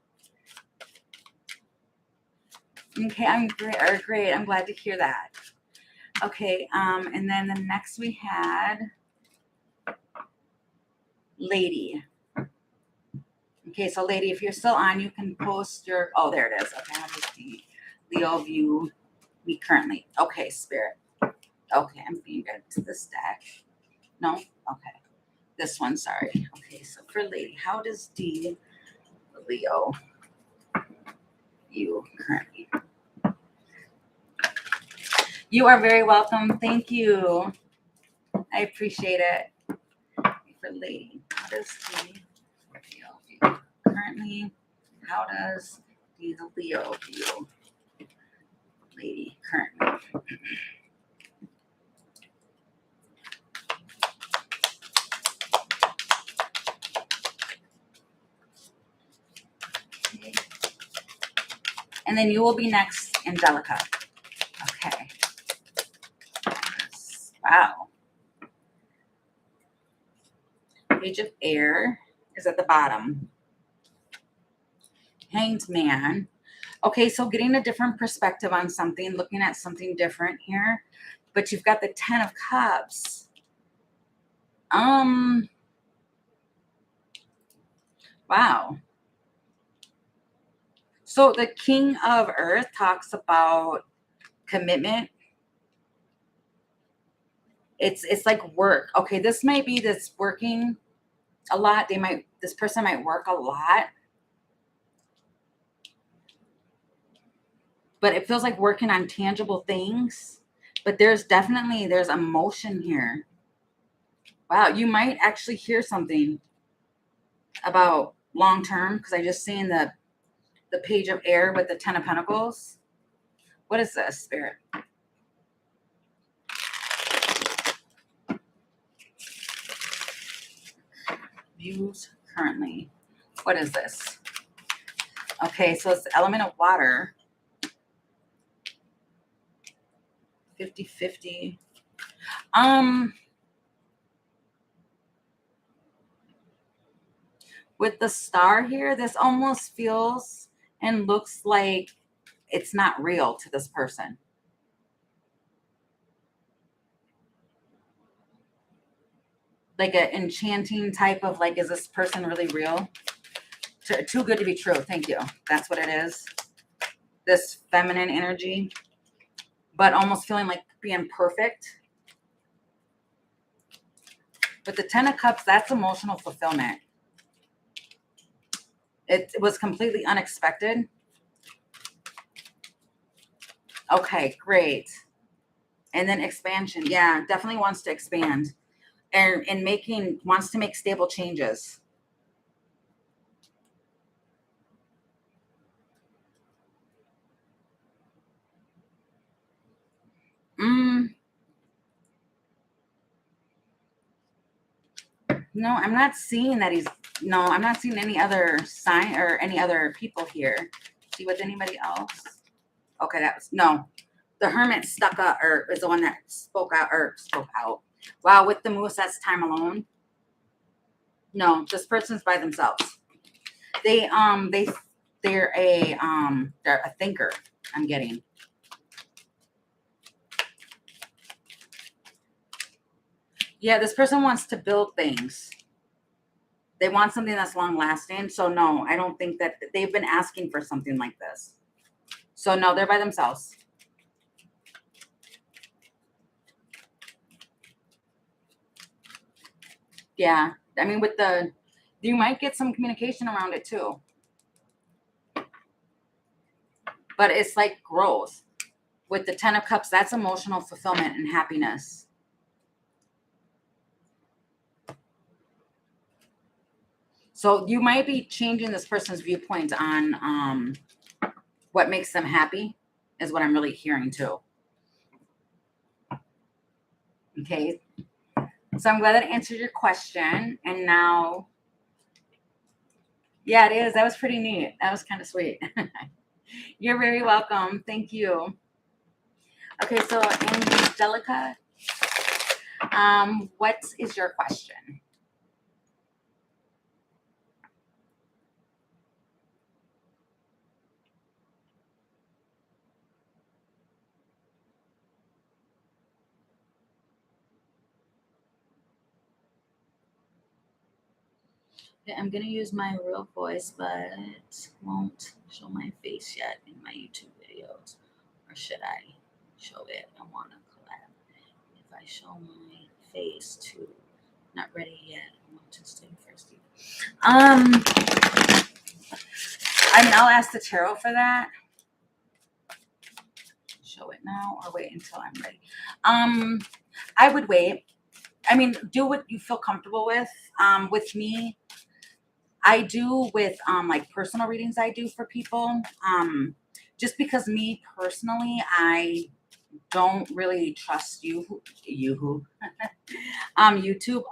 Okay, I'm great. Or great. I'm glad to hear that. Okay, and then the next we had Lady. Okay, so Lady, if you're still on, you can post your, oh, there it is. Okay, how does the Leo view me currently? Okay, Spirit. Okay, I'm being good to this deck. No? Okay. This one, sorry. Okay, so for Lady, how does the Leo view currently? You are very welcome. Thank you. I appreciate it. For Lady, how does the Leo view currently? How does the Leo view Lady currently? Okay. And then you will be next, Angelica. Okay. Wow. Page of Air is at the bottom. Hanged Man. Okay, so getting a different perspective on something, looking at something different here. But you've got the 10 of Cups. Wow. So the King of Earth talks about commitment. It's like work. Okay, this might be this working a lot. This person might work a lot. But it feels like working on tangible things. But there's emotion here. Wow, you might actually hear something about long term, because I just seen the Page of Air with the 10 of Pentacles. What is this, Spirit? Views currently. What is this? Okay, so it's the element of water. 50-50. With the star here, this almost feels and looks like it's not real to this person. Like an enchanting type of like, is this person really real? Too good to be true. Thank you. That's what it is. This feminine energy, but almost feeling like being perfect. With the 10 of Cups, that's emotional fulfillment. It was completely unexpected. Okay, great. And then expansion. Yeah, definitely wants to expand. And wants to make stable changes. No, I'm not seeing that I'm not seeing any other sign or any other people here. See with anybody else? Okay, no. The Hermit stuck up, or is the one that spoke out. Wow, with the Moose, that's time alone. No, this person's by themselves. They're a thinker, I'm getting. Yeah, this person wants to build things. They want something that's long lasting. So no, I don't think that they've been asking for something like this. So no, they're by themselves. Yeah. I mean, you might get some communication around it too. But it's like growth. With the 10 of Cups, that's emotional fulfillment and happiness. So you might be changing this person's viewpoint on what makes them happy, is what I'm really hearing too. Okay. So I'm glad that answered your question. And now, yeah, it is. That was pretty neat. That was kind of sweet. You're very welcome. Thank you. Okay, so Angelica, what is your question? I'm gonna use my real voice, but won't show my face yet in my YouTube videos. Or should I show it? I wanna collab. If I show my face too, not ready yet. I want to stay first. I mean, I'll ask the tarot for that. Show it now or wait until I'm ready. I would wait. I mean, do what you feel comfortable with. With me, I do with like personal readings I do for people. Just because me personally, I don't really trust YouTube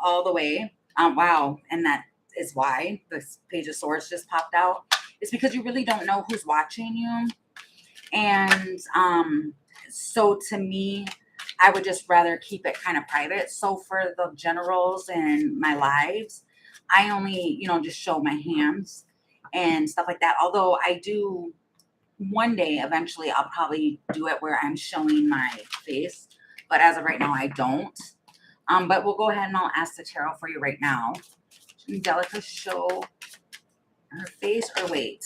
all the way. Wow, and that is why this Page of Swords just popped out. It's because you really don't know who's watching you, and so to me, I would just rather keep it kind of private. So for the generals and my lives, I only, just show my hands and stuff like that. Although I do one day, eventually, I'll probably do it where I'm showing my face. But as of right now, I don't. But we'll go ahead and I'll ask the tarot for you right now. Angelica, show her face or wait?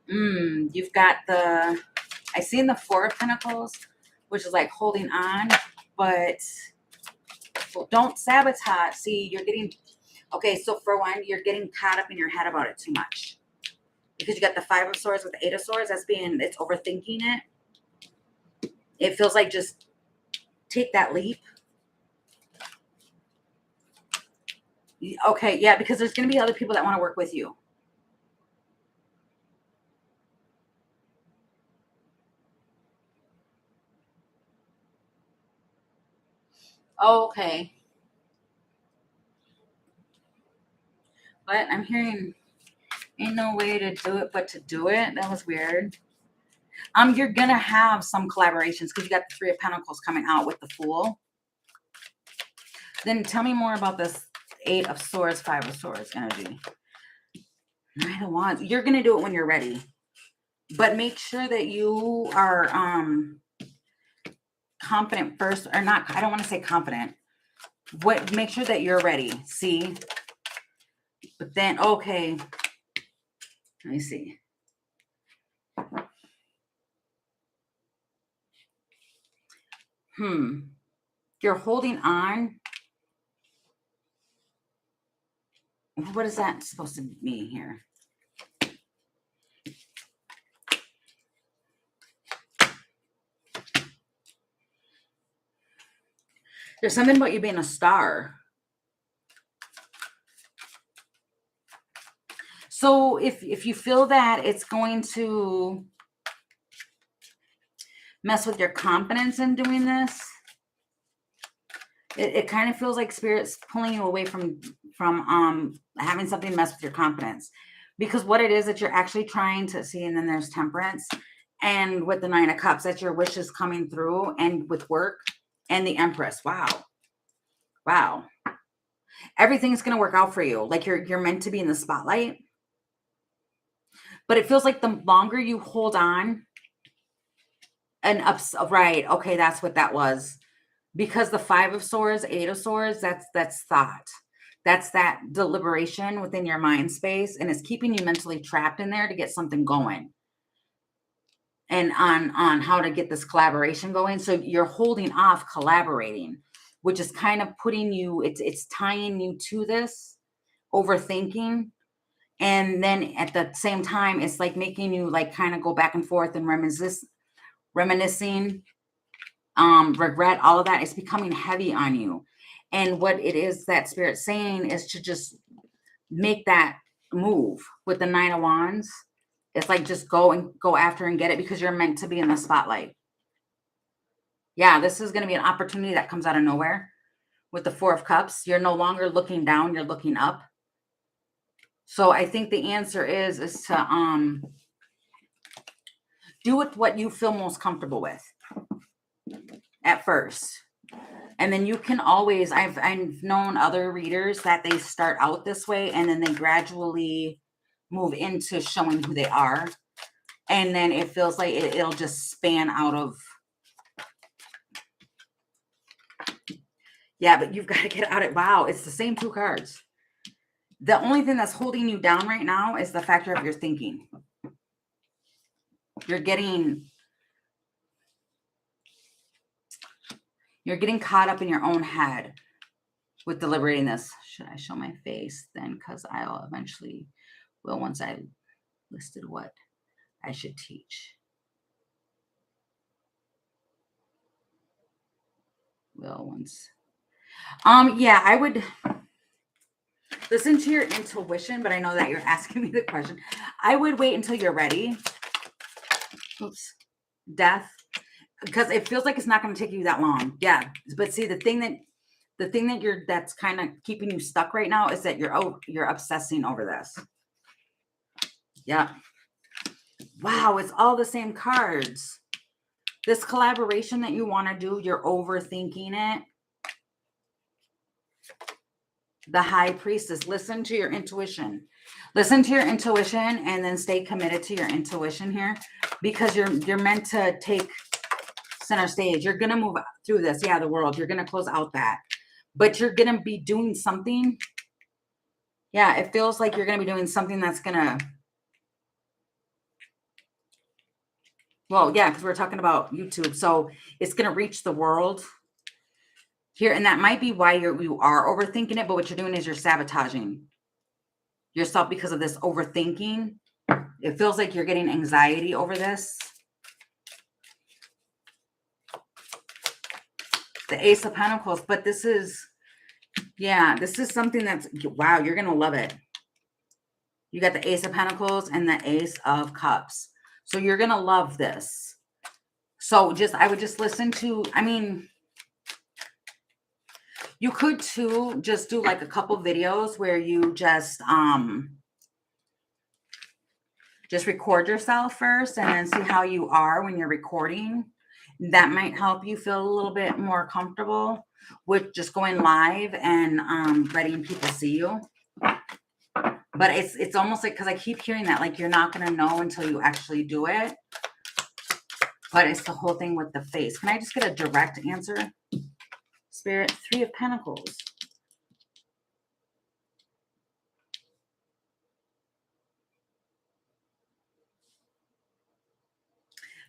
You've got I seen the Four of Pentacles, which is like holding on, but don't sabotage. See, you're getting, okay, so for one, you're getting caught up in your head about it too much. Because you got the Five of Swords with the Eight of Swords, it's overthinking it. It feels like just take that leap. Okay, yeah, because there's going to be other people that want to work with you. Oh, okay. But I'm hearing ain't no way to do it but to do it. That was weird. You're going to have some collaborations because you got the Three of Pentacles coming out with the Fool. Then tell me more about this Eight of Swords, Five of Swords energy. Nine of Wands. You're going to do it when you're ready. But make sure that you are confident first, or not. I don't want to say confident. Make sure that you're ready. See? But then, okay. Let me see. You're holding on. What is that supposed to mean here? There's something about you being a star. So if you feel that it's going to mess with your confidence in doing this, it kind of feels like Spirit's pulling you away from having something mess with your confidence. Because what it is that you're actually trying to see, and then there's Temperance, and with the Nine of Cups, that's your wishes coming through, and with work, and the Empress. Wow. Everything's going to work out for you. Like you're meant to be in the spotlight. But it feels like the longer you hold on, and right, okay, that's what that was. Because the Five of Swords, Eight of Swords, that's thought. That's that deliberation within your mind space, and it's keeping you mentally trapped in there to get something going. And on how to get this collaboration going. So you're holding off collaborating, which is kind of putting you, it's tying you to this overthinking. And then at the same time, it's like making you like kind of go back and forth and reminiscing, regret, all of that. It's becoming heavy on you. And what it is that Spirit's saying is to just make that move with the Nine of Wands. It's like just go after and get it, because you're meant to be in the spotlight. Yeah, this is going to be an opportunity that comes out of nowhere. with the Four of Cups. You're no longer looking down, you're looking up. So I think the answer is to do with what you feel most comfortable with at first. And then you can always, I've known other readers that they start out this way and then they gradually move into showing who they are. And then it feels like it'll just span out of, yeah, but you've got to get out of, wow, it's the same 2 cards. The only thing that's holding you down right now is the factor of your thinking. You're getting caught up in your own head with deliberating this. Should I show my face then? Because I'll eventually will once I listed what I should teach. Will once. Yeah, I would listen to your intuition, but I know that you're asking me the question. I would wait until you're ready. Oops. Death. Because it feels like it's not going to take you that long. Yeah. But see, the thing that that's kind of keeping you stuck right now is that you're obsessing over this. Yeah. Wow, it's all the same cards. This collaboration that you want to do, you're overthinking it. The High Priestess. Listen to your intuition. Listen to your intuition and then stay committed to your intuition here, because you're meant to take center stage. You're going to move through this. Yeah, the world. You're going to close out that. But you're going to be doing something. Yeah, it feels like you're going to be doing something that's going to, well, yeah, because we're talking about YouTube. So it's going to reach the world here. And that might be why you are overthinking it. But what you're doing is you're sabotaging yourself because of this overthinking. It feels like you're getting anxiety over this. The Ace of Pentacles. But this is, yeah, this is something that's, wow, you're going to love it. You got the Ace of Pentacles and the Ace of Cups. So you're going to love this. So I would just listen to, I mean, you could too just do like a couple videos where you just record yourself first and then see how you are when you're recording. That might help you feel a little bit more comfortable with just going live and letting people see you. But it's almost like, because I keep hearing that, like you're not going to know until you actually do it. But it's the whole thing with the face. Can I just get a direct answer? Spirit, 3 of Pentacles.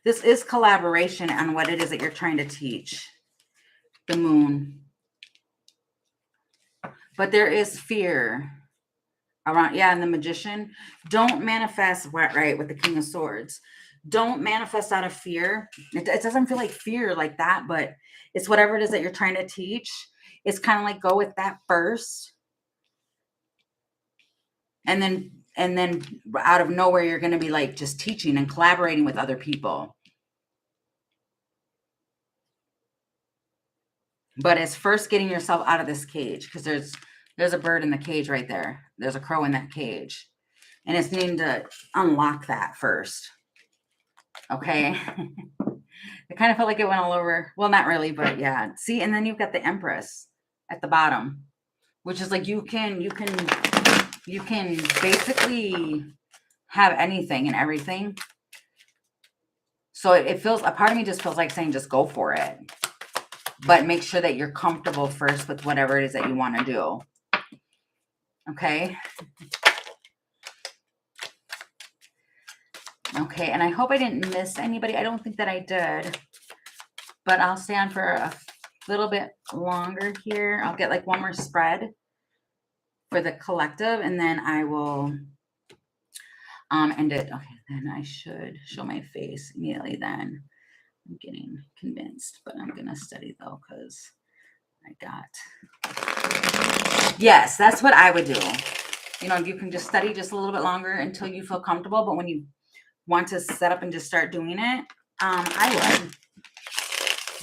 This is collaboration on what it is that you're trying to teach. The Moon. But there is fear around, yeah, and the Magician. Don't manifest, right, with the King of Swords. Don't manifest out of fear. It doesn't feel like fear like that, but it's whatever it is that you're trying to teach. It's kind of like go with that first. And then out of nowhere, you're going to be like just teaching and collaborating with other people. But it's first getting yourself out of this cage, because there's a bird in the cage right there. There's a crow in that cage. And it's needing to unlock that first. Okay. It kind of felt like it went all over. Well, not really, but yeah. See, and then you've got the Empress at the bottom, which is like you can basically have anything and everything. So it feels, a part of me just feels like saying just go for it. But make sure that you're comfortable first with whatever it is that you want to do. Okay. Okay, and I hope I didn't miss anybody. I don't think that I did. But I'll stay on for a little bit longer here. I'll get like one more spread for the collective, and then I will end it. Okay, then I should show my face immediately then. I'm getting convinced, but I'm going to study though, because I got... Yes, that's what I would do. You know, you can just study just a little bit longer until you feel comfortable, but when you want to set up and just start doing it, I would.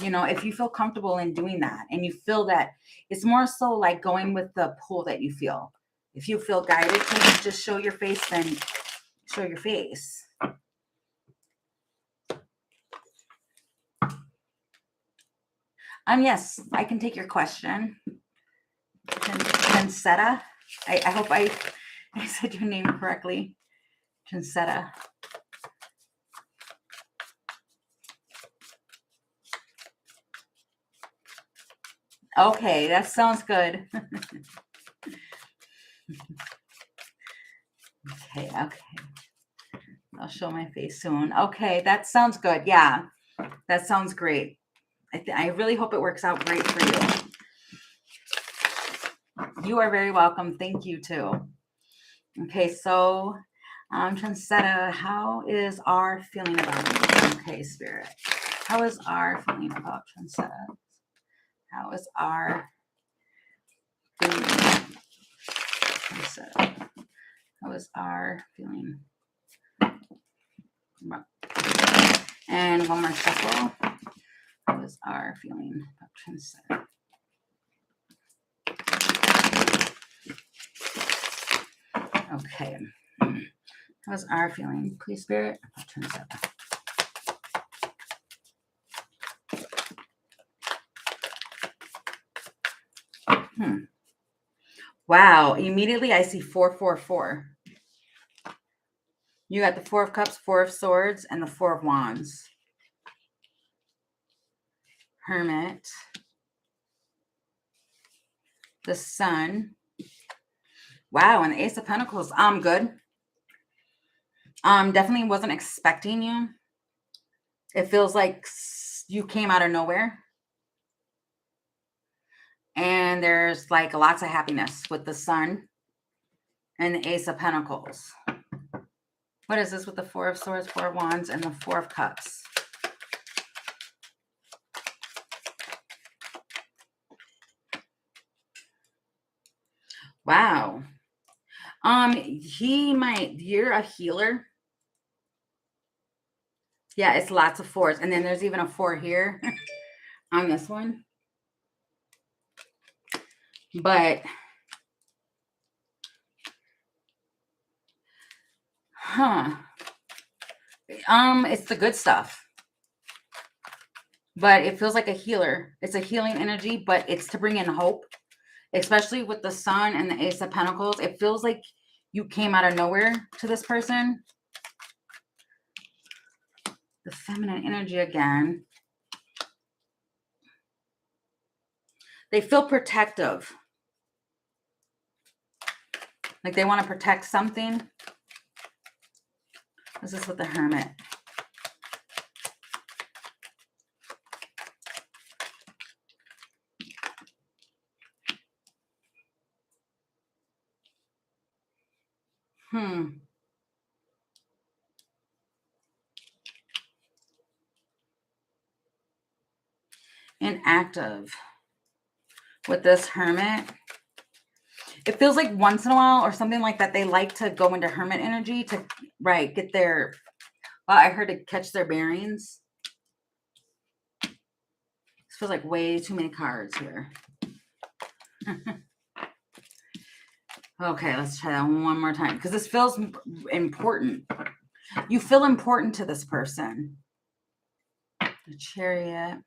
You know, if you feel comfortable in doing that and you feel that, it's more so like going with the pull that you feel. If you feel guided to just show your face, then show your face. Yes, I can take your question. Chancetta. I hope I said your name correctly. Chancetta. Okay, that sounds good. Okay. I'll show my face soon. Okay, that sounds good. Yeah, that sounds great. I really hope it works out great for you. You are very welcome. Thank you too. Okay, so Chancetta, how is our feeling about you? Okay, Spirit. How is our feeling about Chancetta? How is our feeling about Chancetta? How is our feeling about? And one more shuffle. How is our feeling about Chancetta? Okay. How's our feeling, please, Spirit? About Chancetta. Wow. Immediately I see 444. You got the 4 of Cups, 4 of Swords, and the 4 of Wands. Hermit. The Sun. Wow, and the Ace of Pentacles. Good. Definitely wasn't expecting you. It feels like you came out of nowhere. And there's like lots of happiness with the Sun and the Ace of Pentacles. What is this with the 4 of Swords, 4 of Wands, and the 4 of Cups? Wow. You're a healer. Yeah, it's lots of 4s. And then there's even a 4 here on this one. But, it's the good stuff. But it feels like a healer. It's a healing energy, but it's to bring in hope, especially with the Sun and the Ace of Pentacles. It feels like you came out of nowhere to this person. The feminine energy again. They feel protective. Like they want to protect something. This is with the Hermit. Inactive with this Hermit. It feels like once in a while or something like that, they like to go into Hermit energy to, get their, well, I heard to catch their bearings. This feels like way too many cards here. Okay, let's try that one more time because this feels important. You feel important to this person. The Chariot.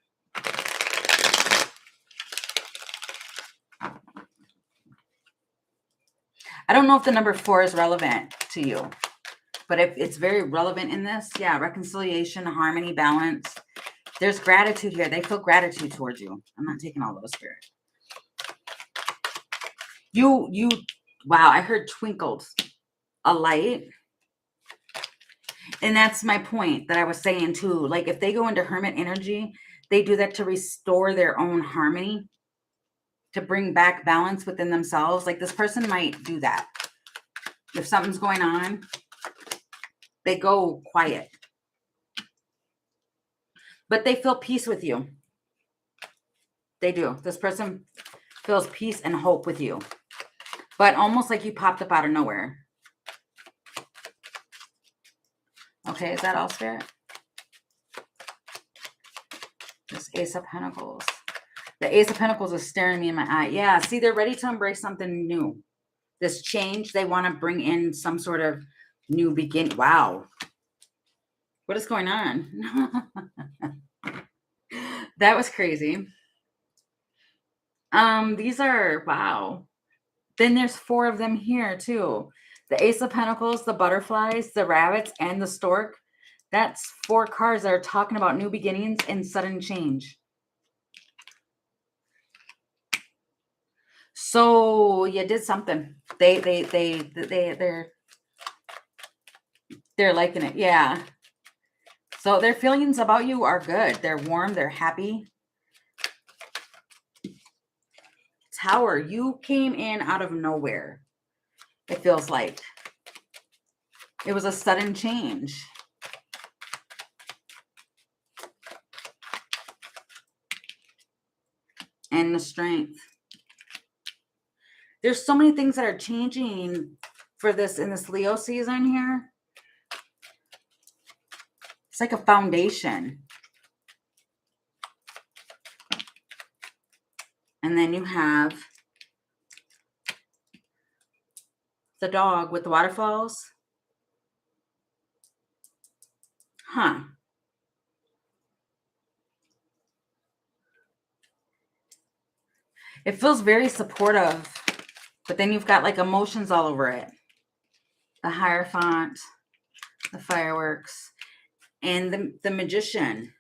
I don't know if the number 4 is relevant to you, but if it's very relevant in this, yeah, reconciliation, harmony, balance. There's gratitude here. They feel gratitude towards you. I'm not taking all those, Spirit. Wow, I heard twinkled a light. And that's my point that I was saying too. Like if they go into Hermit energy, they do that to restore their own harmony, to bring back balance within themselves. Like this person might do that. If something's going on, they go quiet. But they feel peace with you. They do. This person feels peace and hope with you. But almost like you popped up out of nowhere. Okay, is that all, Spirit? This Ace of Pentacles. The Ace of Pentacles is staring me in my eye. Yeah, see, they're ready to embrace something new. This change, they want to bring in some sort of new beginning. Wow. What is going on? That was crazy. These are, wow. Then there's 4 of them here too. The Ace of Pentacles, the butterflies, the rabbits, and the stork. That's 4 cards that are talking about new beginnings and sudden change. So you did something. They're liking it. Yeah. So their feelings about you are good. They're warm. They're happy. Tower, you came in out of nowhere. It feels like it was a sudden change. And the Strength. There's so many things that are changing for this in this Leo season here. It's like a foundation. And then you have the dog with the waterfalls. Huh. It feels very supportive, but then you've got like emotions all over it. The Hierophant, the fireworks, and the Magician.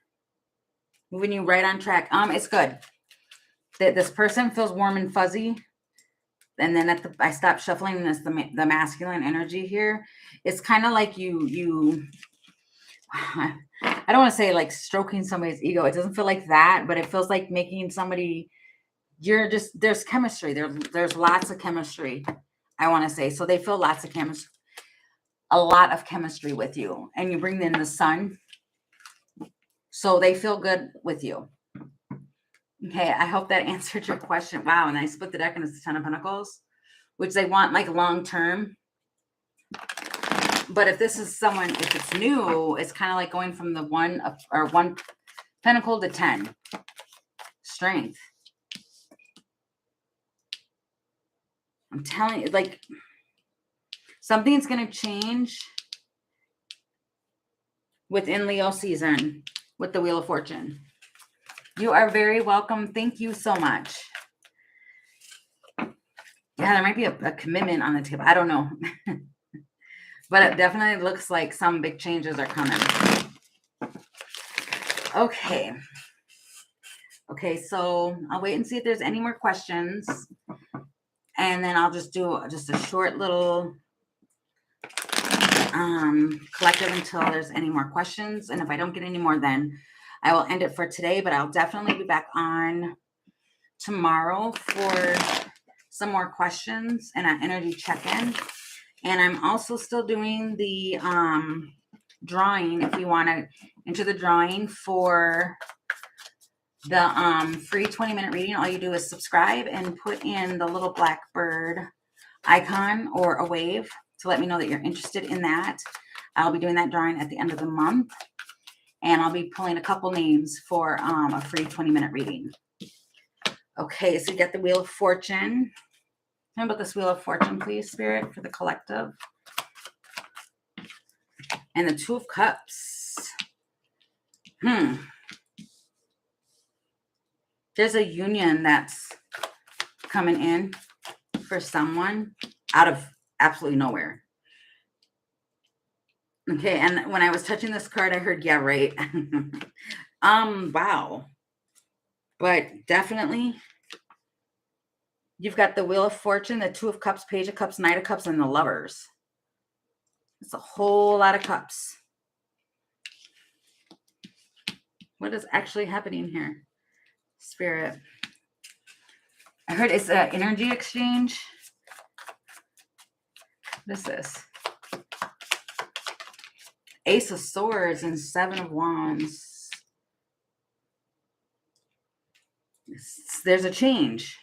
Moving you right on track. It's good. This person feels warm and fuzzy. And then I stopped shuffling, and it's the masculine energy here. It's kind of like you I don't want to say like stroking somebody's ego. It doesn't feel like that, but it feels like making somebody, there's chemistry. There's lots of chemistry, I want to say. So they feel lots of chemistry, a lot of chemistry with you. And you bring in the Sun. So they feel good with you. Okay, I hope that answered your question. Wow, and I split the deck and it's the 10 of Pentacles, which they want like long term. But if this is someone, if it's new, it's kind of like going from the 1 Pentacle to 10. Strength. I'm telling you, like, something's going to change within Leo season with the Wheel of Fortune. You are very welcome. Thank you so much. Yeah, there might be a commitment on the table. I don't know. But it definitely looks like some big changes are coming. Okay. Okay, so I'll wait and see if there's any more questions. And then I'll just do just a short little collective until there's any more questions. And if I don't get any more, then I will end it for today. But I'll definitely be back on tomorrow for some more questions and an energy check-in. And I'm also still doing the drawing. If you want to enter the drawing for the free 20-minute reading, all you do is subscribe and put in the little black bird icon or a wave to let me know that you're interested in that. I'll be doing that drawing at the end of the month. And I'll be pulling a couple names for a free 20-minute reading. Okay, so you get the Wheel of Fortune. Tell me about this Wheel of Fortune, please, Spirit, for the collective. And the 2 of Cups. There's a union that's coming in for someone out of absolutely nowhere. Okay, and when I was touching this card, I heard, yeah, right. Wow. But definitely, you've got the Wheel of Fortune, the 2 of Cups, Page of Cups, Knight of Cups, and the Lovers. It's a whole lot of cups. What is actually happening here? Spirit. I heard it's an energy exchange. What is this? Ace of Swords and 7 of Wands. There's a change.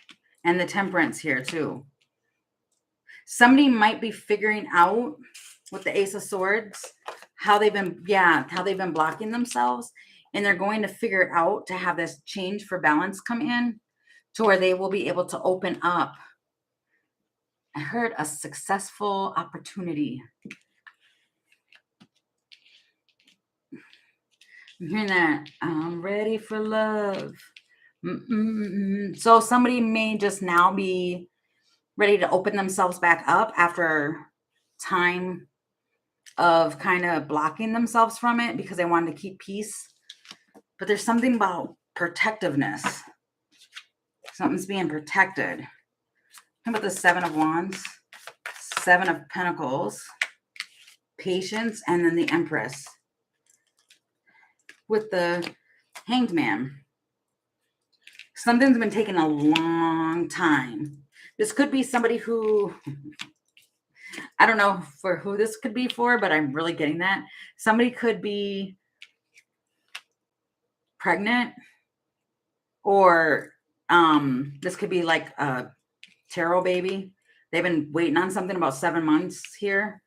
And the Temperance here too. Somebody might be figuring out with the Ace of Swords how they've been blocking themselves. and they're going to figure out to have this change for balance come in to where they will be able to open up. I heard a successful opportunity. I'm hearing that. I'm ready for love. So somebody may just now be ready to open themselves back up after time of kind of blocking themselves from it because they wanted to keep peace. But there's something about protectiveness. Something's being protected. How about the Seven of Wands, Seven of Pentacles, Patience, and then the Empress with the Hanged Man. Something's been taking a long time. This could be somebody who, I don't know for who this could be for, but I'm really getting that. Somebody could be pregnant, or this could be like a tarot baby. They've been waiting on something about 7 months here.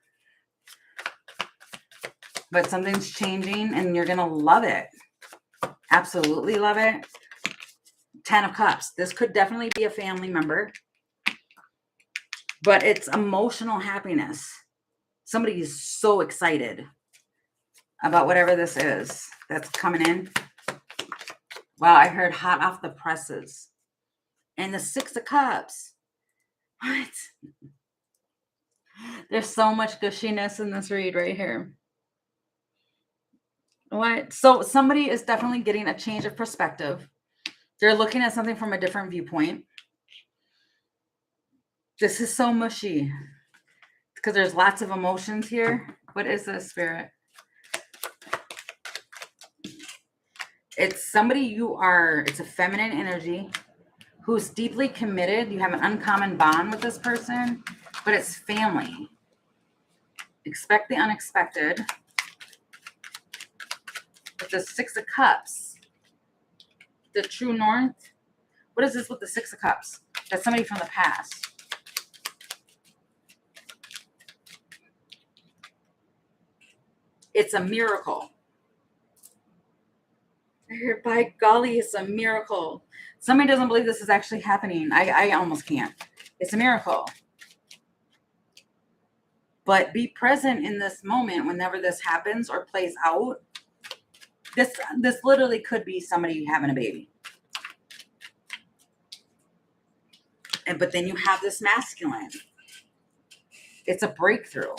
But something's changing and you're going to love it. Absolutely love it. 10 of Cups. This could definitely be a family member. But it's emotional happiness. Somebody is so excited about whatever this is that's coming in. Wow, I heard hot off the presses. And the Six of Cups. What? There's so much gushiness in this read right here. What? So somebody is definitely getting a change of perspective. They're looking at something from a different viewpoint. This is so mushy because there's lots of emotions here. What is this, Spirit? It's somebody it's a feminine energy who's deeply committed. You have an uncommon bond with this person, but it's family. Expect the unexpected. With the Six of Cups, the True North. What is this with the Six of Cups? That's somebody from the past. It's a miracle. By golly, it's a miracle. Somebody doesn't believe this is actually happening. I almost can't. It's a miracle. But be present in this moment whenever this happens or plays out. This literally could be somebody having a baby. But then you have this masculine. It's a breakthrough.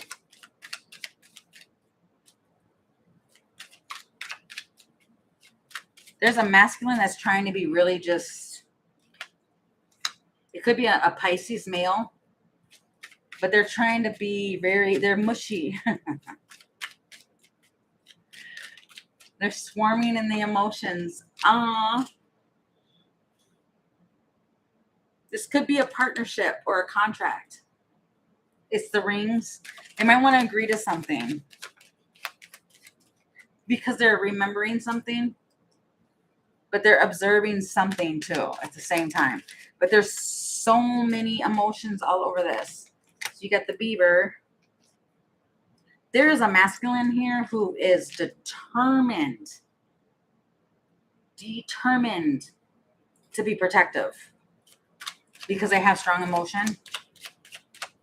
There's a masculine that's trying to be really just, it could be a Pisces male, but they're trying to be they're mushy. They're swarming in the emotions. This could be a partnership or a contract. It's the rings. They might want to agree to something because they're remembering something, but they're observing something too at the same time. But there's so many emotions all over this. So you got the beaver. There is a masculine here who is determined to be protective because they have strong emotion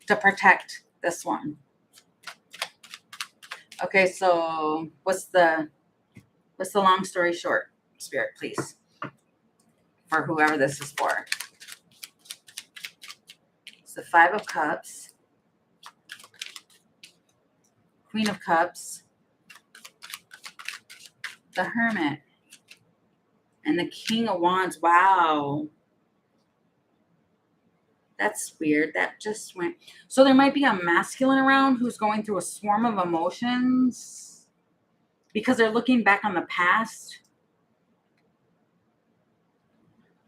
to protect this one. Okay, so what's the long story short, Spirit, please, for whoever this is for? It's the Five of Cups, Queen of Cups, the Hermit, and the King of Wands. Wow. That's weird. That just went. So there might be a masculine around who's going through a swarm of emotions because they're looking back on the past.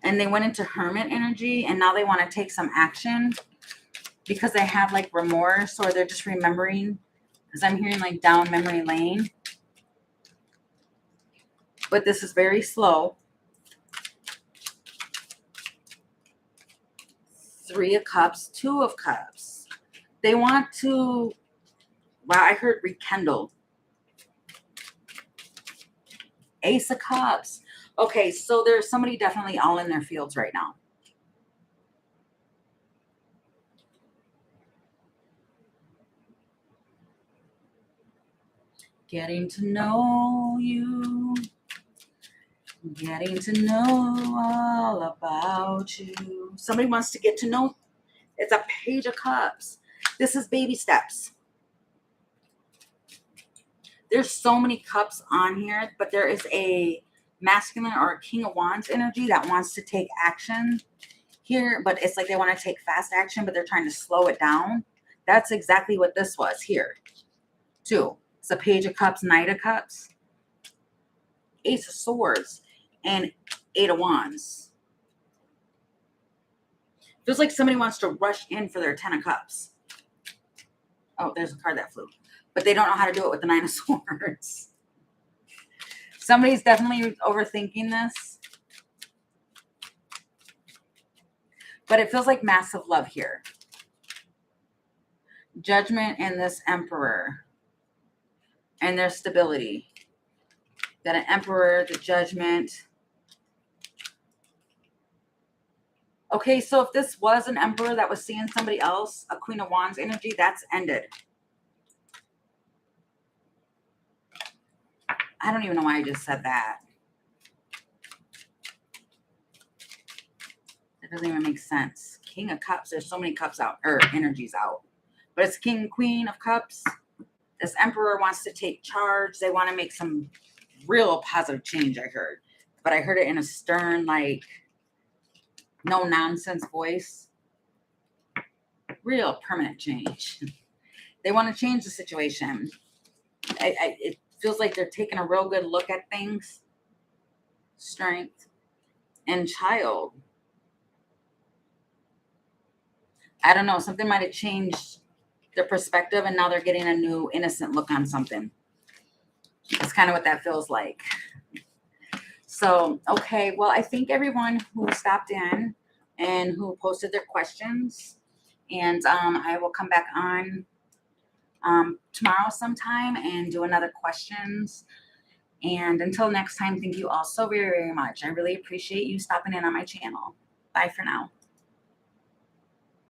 And they went into Hermit energy and now they want to take some action because they have like remorse or they're just remembering. Because I'm hearing like down memory lane. But this is very slow. Three of Cups, Two of Cups. They want to, wow, I heard rekindle. Ace of Cups. Okay, so there's somebody definitely all in their fields right now. Getting to know you. Getting to know all about you. Somebody wants to get to know. It's a Page of Cups. This is baby steps. There's so many cups on here, but there is a masculine or a King of Wands energy that wants to take action here, but it's like they want to take fast action, but they're trying to slow it down. That's exactly what this was here, too. It's a Page of Cups, Knight of Cups, Ace of Swords, and Eight of Wands. Feels like somebody wants to rush in for their 10 of Cups. Oh, there's a card that flew. But they don't know how to do it with the 9 of Swords. Somebody's definitely overthinking this. But it feels like massive love here. Judgment and this Emperor. And their stability. Got an Emperor, the Judgment. Okay, so if this was an Emperor that was seeing somebody else, a Queen of Wands energy, that's ended. I don't even know why I just said that. That doesn't even make sense. King of Cups. There's so many cups out, or energies out. But it's King, Queen of Cups. This Emperor wants to take charge. They want to make some real positive change, I heard. But I heard it in a stern, like, no nonsense voice. Real permanent change. They want to change the situation. It feels like they're taking a real good look at things. Strength and Child. I don't know. Something might have changed their perspective, and now they're getting a new innocent look on something. That's kind of what that feels like. So, okay. Well, I thank everyone who stopped in and who posted their questions. And I will come back on tomorrow sometime and do another questions. And until next time, thank you all so very, very much. I really appreciate you stopping in on my channel. Bye for now.